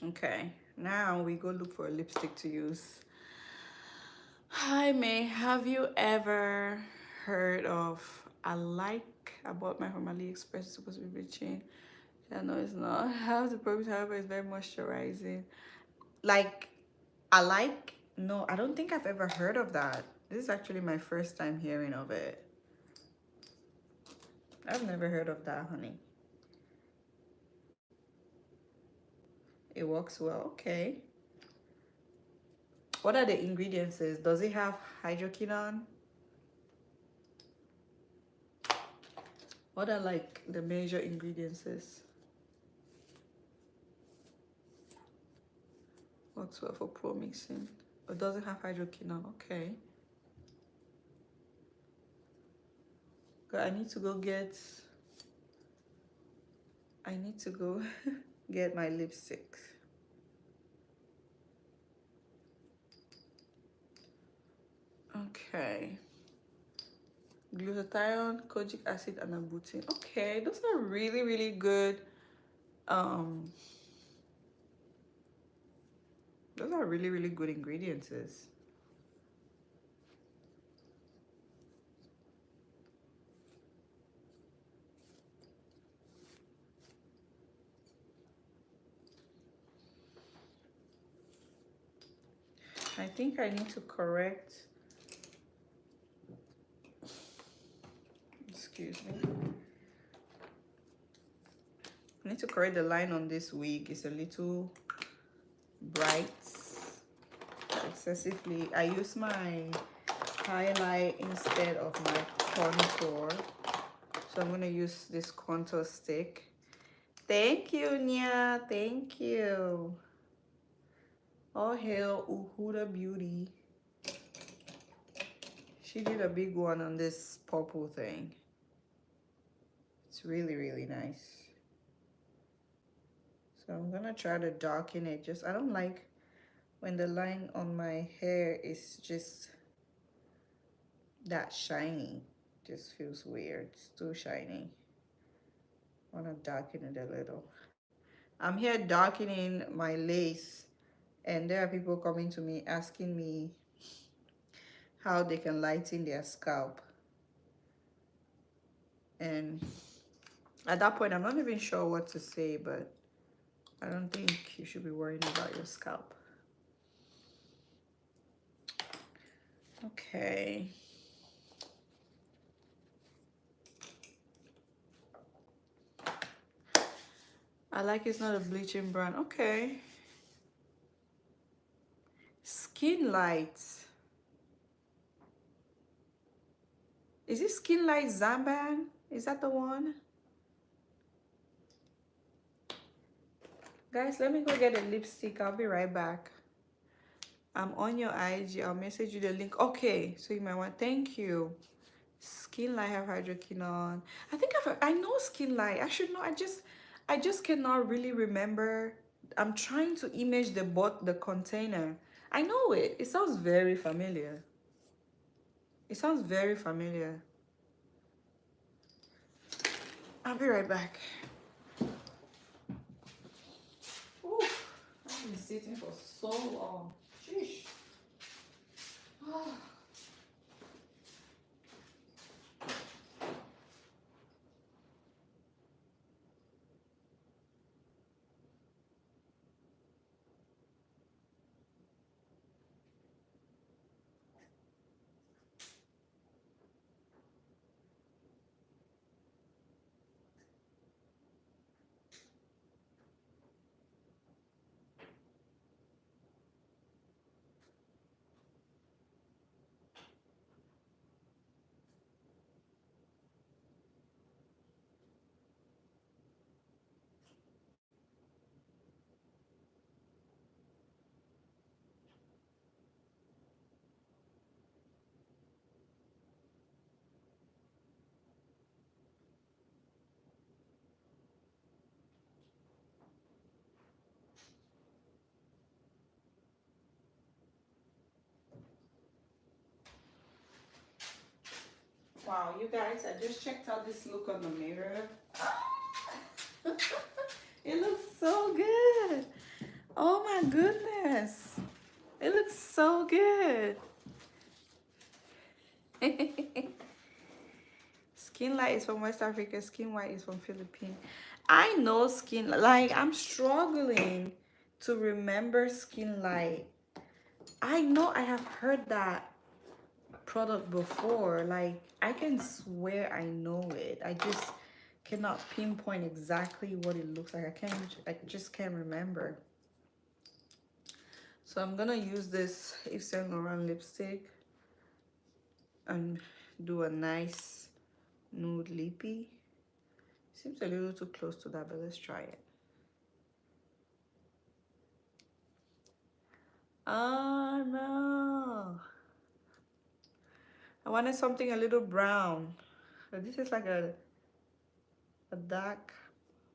Okay, now we go look for a lipstick to use. Hi May, have you ever heard of I bought my from AliExpress, it's supposed to be bleaching. I know it's not. How the product, however, is very moisturizing. Like, no, I don't think I've ever heard of that. This is actually my first time hearing of it. I've never heard of that, honey. It works well, okay. What are the ingredients? Does it have hydroquinone? What are like the major ingredients? Works well for pro mixing. It doesn't have hydroquinone, okay. I need to go get get my lipstick. Okay. Glutathione, kojic acid, and arbutin. Okay, those are really, really good. Those are really, really good ingredients. I think I need to correct. Excuse me. I need to correct the line on this wig. It's a little bright, excessively. I use my highlight instead of my contour, so I'm gonna use this contour stick. Thank you, Nia. Thank you. All hail Uhuda Beauty. She did a big one on this purple thing. It's really, really nice. So I'm gonna try to darken it. I don't like when the line on my hair is just that shiny. Just feels weird. It's too shiny. I wanna darken it a little. I'm here darkening my lace, and there are people coming to me asking me how they can lighten their scalp. And at that point, I'm not even sure what to say, but I don't think you should be worrying about your scalp. Okay. I like it's not a bleaching brown. Okay. Skin Light. Is it Skin Light Zamban? Is that the one? Guys, let me go get a lipstick. I'll be right back. I'm on your IG. I'll message you the link. Okay, so you might want. Thank you. Skin Light have hydroquinone. I think I know Skin Light. I should know. I just cannot really remember. I'm trying to image the container. I know it. It sounds very familiar. It sounds very familiar. I'll be right back. Ooh, I've been sitting for so long. Sheesh. Wow, you guys, I just checked out this look on the mirror. It looks so good. Oh my goodness. It looks so good. Skin Light is from West Africa. Skin White is from Philippines. I know Skin like I'm struggling to remember Skin Light. I know I have heard that product before. Like I can swear I know it. I just cannot pinpoint exactly what it looks like. I just can't remember. So I'm gonna use this Yves Saint Laurent lipstick and do a nice nude lippy. Seems a little too close to that, but let's try it. Oh no. I wanted something a little brown. But this is like a dark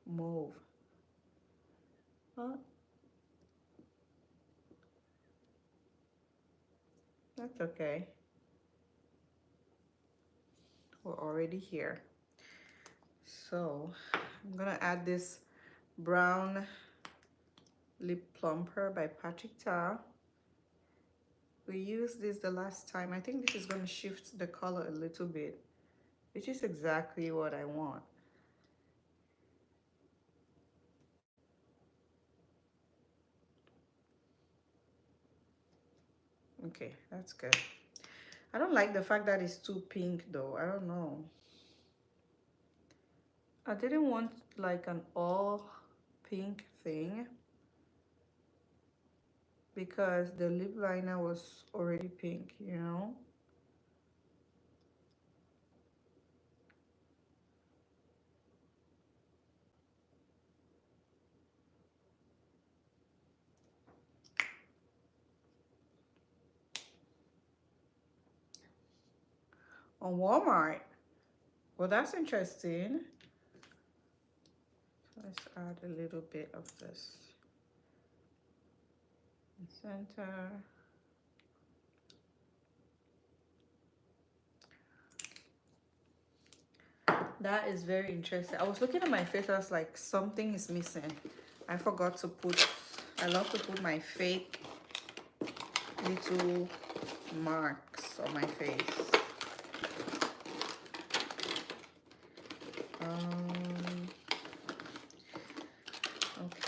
mauve. Huh? That's okay. We're already here. So I'm gonna add this brown lip plumper by Patrick Ta. We used this the last time. I think this is gonna shift the color a little bit, which is exactly what I want. Okay, that's good. I don't like the fact that it's too pink though. I don't know. I didn't want like an all pink thing because the lip liner was already pink, you know? On Walmart. Well, that's interesting. Let's add a little bit of this. Center. That is very interesting. I was looking at my face, I was like, something is missing. I forgot to put, I love to put my fake little marks on my face.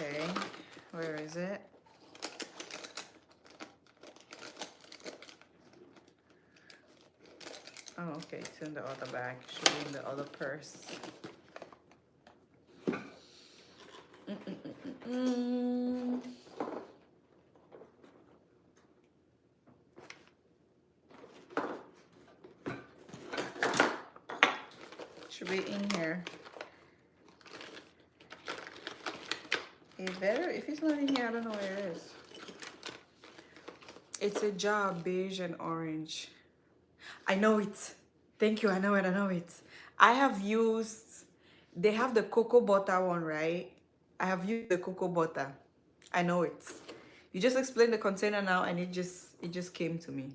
Okay, where is it? Oh, okay, it's in the other bag. Should be in the other purse. Should be in here. It better, if it's not in here, I don't know where it is. It's a jar of beige and orange. I know it. Thank you, I know it, I know it. I have used, they have the cocoa butter one, right? I have used the cocoa butter. I know it. You just explained the container now and it just came to me.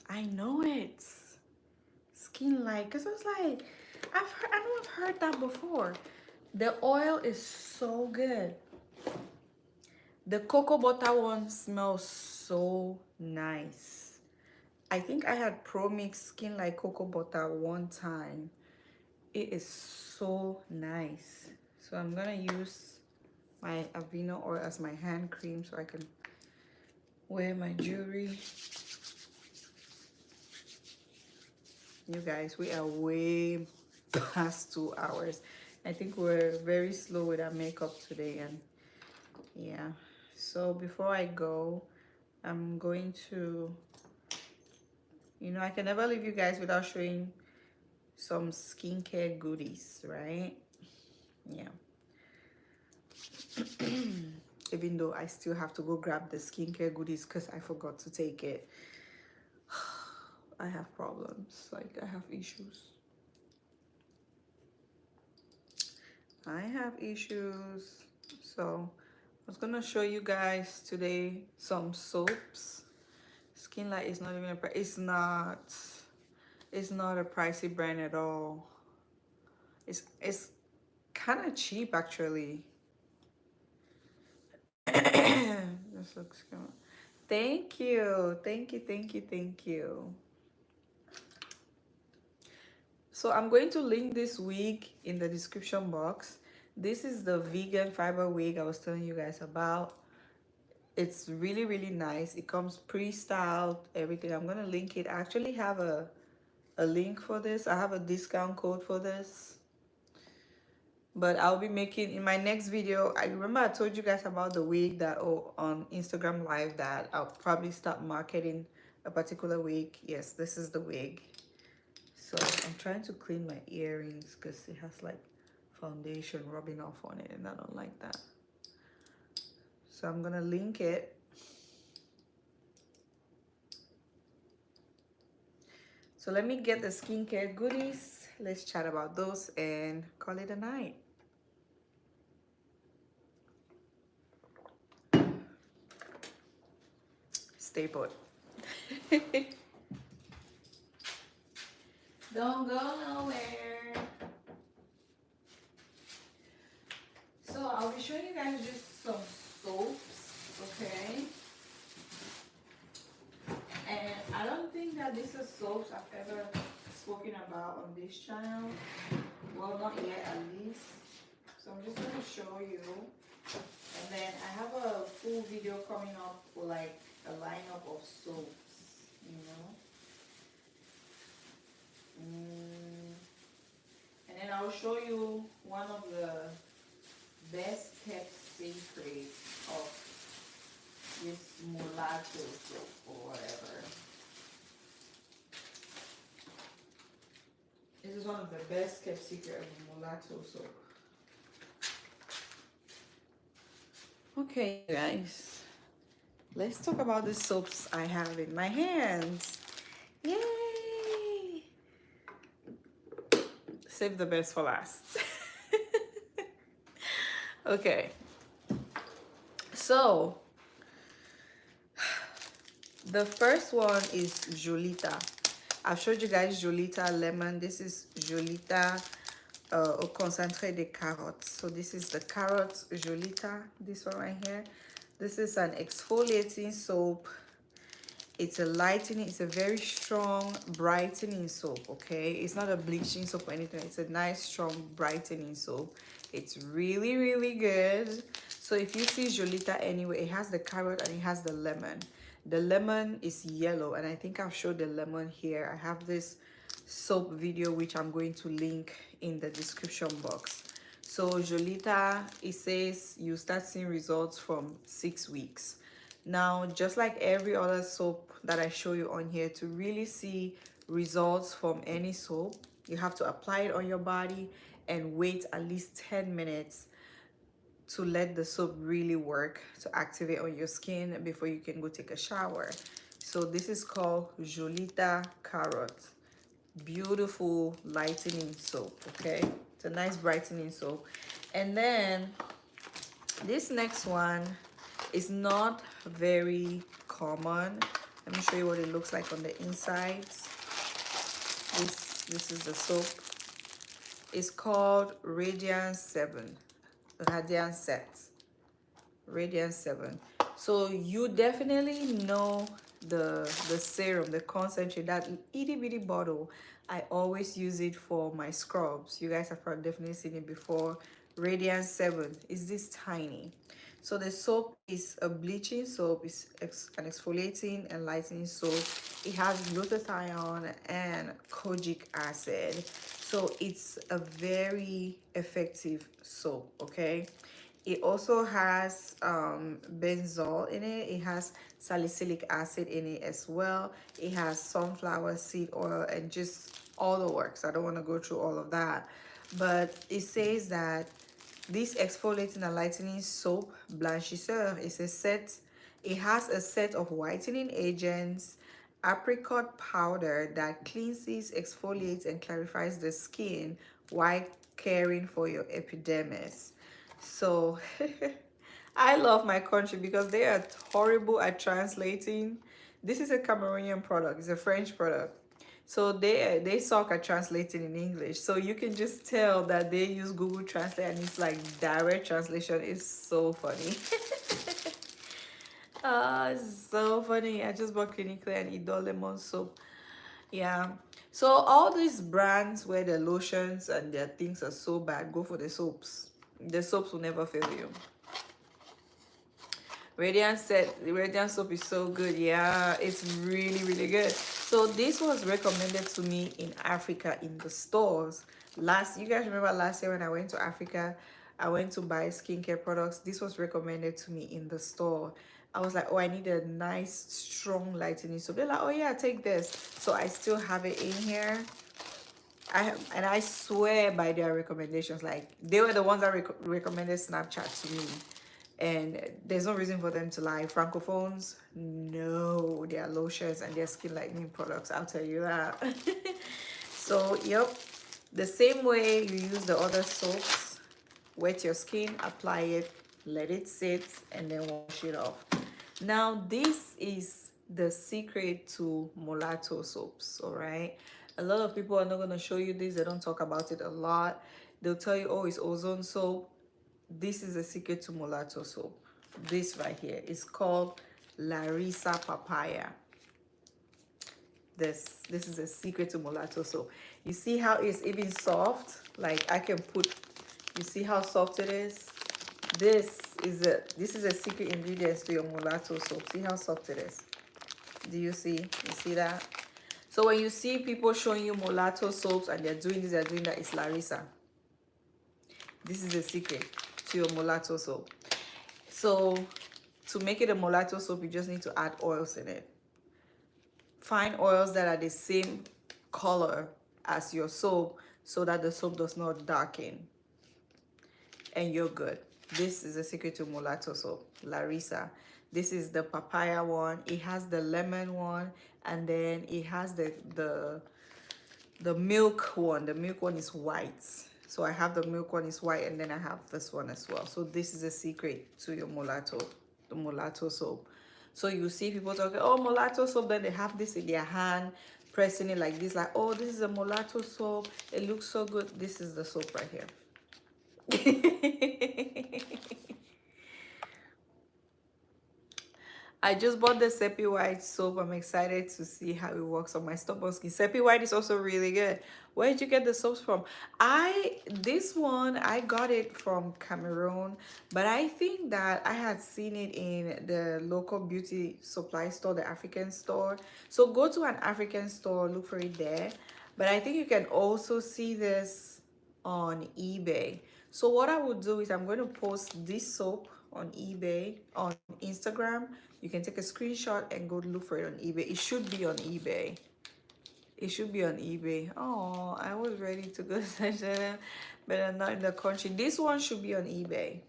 I know it. Skin light, because I was like, I know I've heard that before. The oil is so good. The cocoa butter one smells so nice. I think I had Pro Mix Skin Light Cocoa Butter one time. It is so nice. So I'm gonna use my Aveeno oil as my hand cream so I can wear my jewelry. You guys, we are way past 2 hours. I think we're very slow with our makeup today, and yeah. So before I go, I'm going to, you know, I can never leave you guys without showing some skincare goodies, right? Yeah. Even though I still have to go grab the skincare goodies because I forgot to take it. I have problems, like I have issues. I have issues. So I was gonna show you guys today some soaps. Skin Light is not even a it's not a pricey brand at all. It's kind of cheap actually. This looks good. Thank you. Thank you, thank you, thank you. So I'm going to link this wig in the description box. This is the vegan fiber wig I was telling you guys about. It's really, really nice. It comes pre-styled, everything. I'm gonna link it. I actually have a link for this. I have a discount code for this. But I'll be making, in my next video, I remember I told you guys about the wig that on Instagram Live that I'll probably start marketing a particular wig. Yes, this is the wig. So I'm trying to clean my earrings because it has like foundation rubbing off on it and I don't like that. So I'm gonna link it. So let me get the skincare goodies. Let's chat about those and call it a night. Stay put. Don't go nowhere. So I'll be showing you guys just some soaps, okay? And I don't think that these are soaps I've ever spoken about on this channel. Well, not yet at least. So I'm just gonna show you. And then I have a full video coming up for like a lineup of soaps, you know? And then I'll show you one of the best kept secrets of this mulatto soap or whatever. This is one of the best kept secret of mulatto soap. Okay, guys, let's talk about the soaps I have in my hands. Yay! Save the best for last. Okay, so the first one is Jolita. I've showed you guys Jolita lemon. This is Jolita au concentré de carottes. So this is the carrot Jolita, this one right here. This is an exfoliating soap. It's a lightening, it's a very strong brightening soap, okay? It's not a bleaching soap or anything. It's a nice, strong brightening soap. It's really, really good. So if you see Jolita anyway, it has the carrot and it has the lemon. The lemon is yellow, and I think I've showed the lemon here. I have this soap video which I'm going to link in the description box. So Jolita, it says you start seeing results from 6 weeks. Now, just like every other soap that I show you on here, to really see results from any soap, you have to apply it on your body and wait at least 10 minutes to let the soap really work to activate on your skin before you can go take a shower. So this is called Jolita Carrot. Beautiful lightening soap, okay? It's a nice brightening soap. And then this next one is not very common. Let me show you what it looks like on the insides. This is the soap. It's called Radiance 7. Radiance Set. Radiance 7. So you definitely know the serum, the concentrate, that itty bitty bottle. I always use it for my scrubs. You guys have probably definitely seen it before. Radiance 7 is this tiny. So the soap is a bleaching soap, it's an exfoliating and lightening soap. It has glutathione and kojic acid. So it's a very effective soap, okay? It also has benzoyl in it. It has salicylic acid in it as well. It has sunflower seed oil and just all the works. I don't want to go through all of that. But it says that this exfoliating and lightening soap blanchisseur is a set. It has a set of whitening agents, apricot powder that cleanses, exfoliates, and clarifies the skin while caring for your epidermis. So I love my country because they are horrible at translating. This is a Cameroonian product. It's a French product. So they suck at translating in English. So you can just tell that they use Google Translate and it's like direct translation. It's so funny. It's so funny. I just bought Clinically and Idol Lemon soap. Yeah. So all these brands where the lotions and their things are so bad, go for the soaps. The soaps will never fail you. Radiant soap is so good. Yeah, it's really, really good. So this was recommended to me in Africa in the stores. You guys remember last year when I went to Africa, I went to buy skincare products. This was recommended to me in the store. I was like, oh, I need a nice, strong lightening soap. They're like, oh yeah, take this. So I still have it in here. I swear by their recommendations. Like, they were the ones that recommended Snapchat to me, and there's no reason for them to lie. Francophones know their lotions and their skin lightening products, I'll tell you that. So yep, the same way you use the other soaps, wet your skin, apply it, let it sit, and then wash it off. Now this is the secret to mulatto soaps. All right, a lot of people are not going to show you this. They don't talk about it a lot. They'll tell you, oh, it's ozone soap. This is the secret to mulatto soap. This right here is called Larissa papaya. This is a secret to mulatto soap. You see how it's even soft? Like, I can put, you see how soft it is? This is a secret ingredient to your mulatto soap. See how soft it is? Do you see? You see that? So when you see people showing you mulatto soaps and they're doing this, they're doing that, it's Larissa. This is the secret to your mulatto soap. So to make it a mulatto soap, you just need to add oils in it. Find oils that are the same color as your soap so that the soap does not darken. And you're good. This is the secret to mulatto soap, Larissa. This is the papaya one. It has the lemon one, and then it has the milk one. The milk one is white. So I have the milk one is white, and then I have this one as well. So this is a secret to your mulatto, the mulatto soap. So you see people talking, oh, mulatto soap, then they have this in their hand, pressing it like this, like, oh, this is a mulatto soap. It looks so good. This is the soap right here. I just bought the Seppi White soap. I'm excited to see how it works on my stubborn skin. Seppi White is also really good. Where did you get the soaps from? This one I got it from Cameroon, but I think that I had seen it in the local beauty supply store, the African store. So go to an African store, look for it there. But I think you can also see this on eBay. So what I would do is I'm going to post this soap on eBay, on Instagram. You can take a screenshot and go look for it on eBay. It should be on eBay. It should be on eBay. Oh, I was ready to go search it, but I'm not in the country. This one should be on eBay.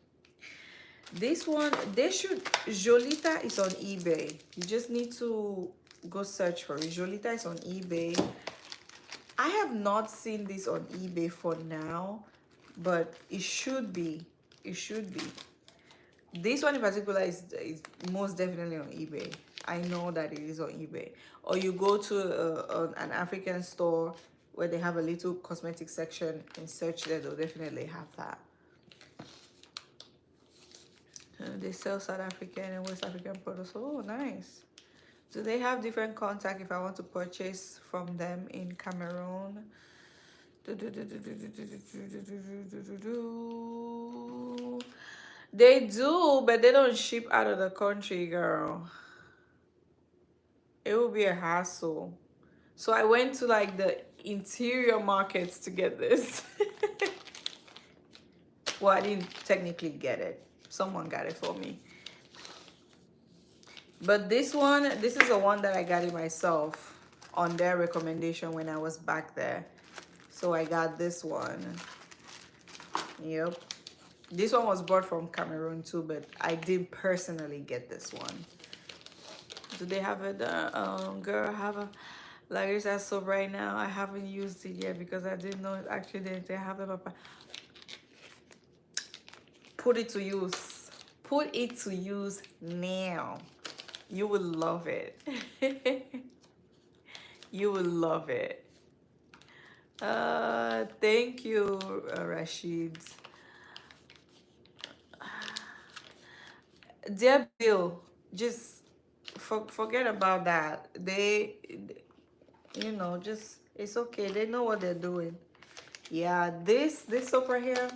This one, they should, Jolita is on eBay. You just need to go search for it. Jolita is on eBay. I have not seen this on eBay for now, but it should be. It should be. This one in particular is most definitely on eBay. I know that it is on eBay. Or you go to an African store where they have a little cosmetic section and search there, they'll definitely have that. They sell South African and West African products. Oh, nice. Do they have different contact if I want to purchase from them in Cameroon? They do, but they don't ship out of the country, girl. It will be a hassle. So I went to like the interior markets to get this. Well, I didn't technically get it. Someone got it for me. But this one, this is the one that I got it myself on their recommendation when I was back there. So I got this one. Yep. This one was brought from Cameroon too, but I didn't personally get this one. Do they have it? Girl, I have a Larissa soap right now. I haven't used it yet because I didn't know actually they have it. Put it to use. Put it to use now. You will love it. You will love it. Thank you, Rashid. Dear Bill, just forget about that. You know, just it's okay. They know what they're doing. Yeah, this soap right here,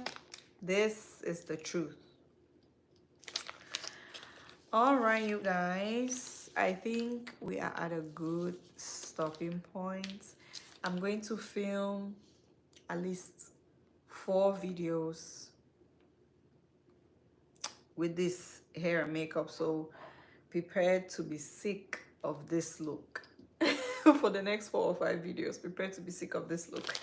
this is the truth. All right, you guys. I think we are at a good stopping point. I'm going to film at least 4 videos with this hair and makeup, so prepare to be sick of this look. For the next 4 or 5 videos, prepare to be sick of this look.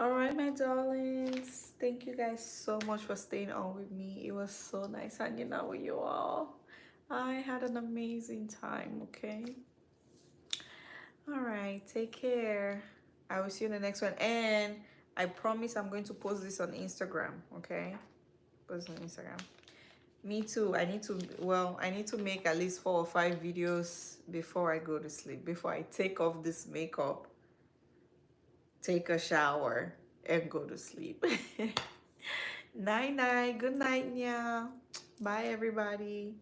All right, my darlings, thank you guys so much for staying on with me. It was so nice hanging out with you all. I had an amazing time. Okay, all right, take care. I will see you in the next one, and I promise I'm going to post this on Instagram. Okay, post on Instagram. Me too. I need to make at least 4 or 5 videos before I go to sleep, before I take off this makeup, take a shower, and go to sleep. Night night. Good night, yeah. Bye, everybody.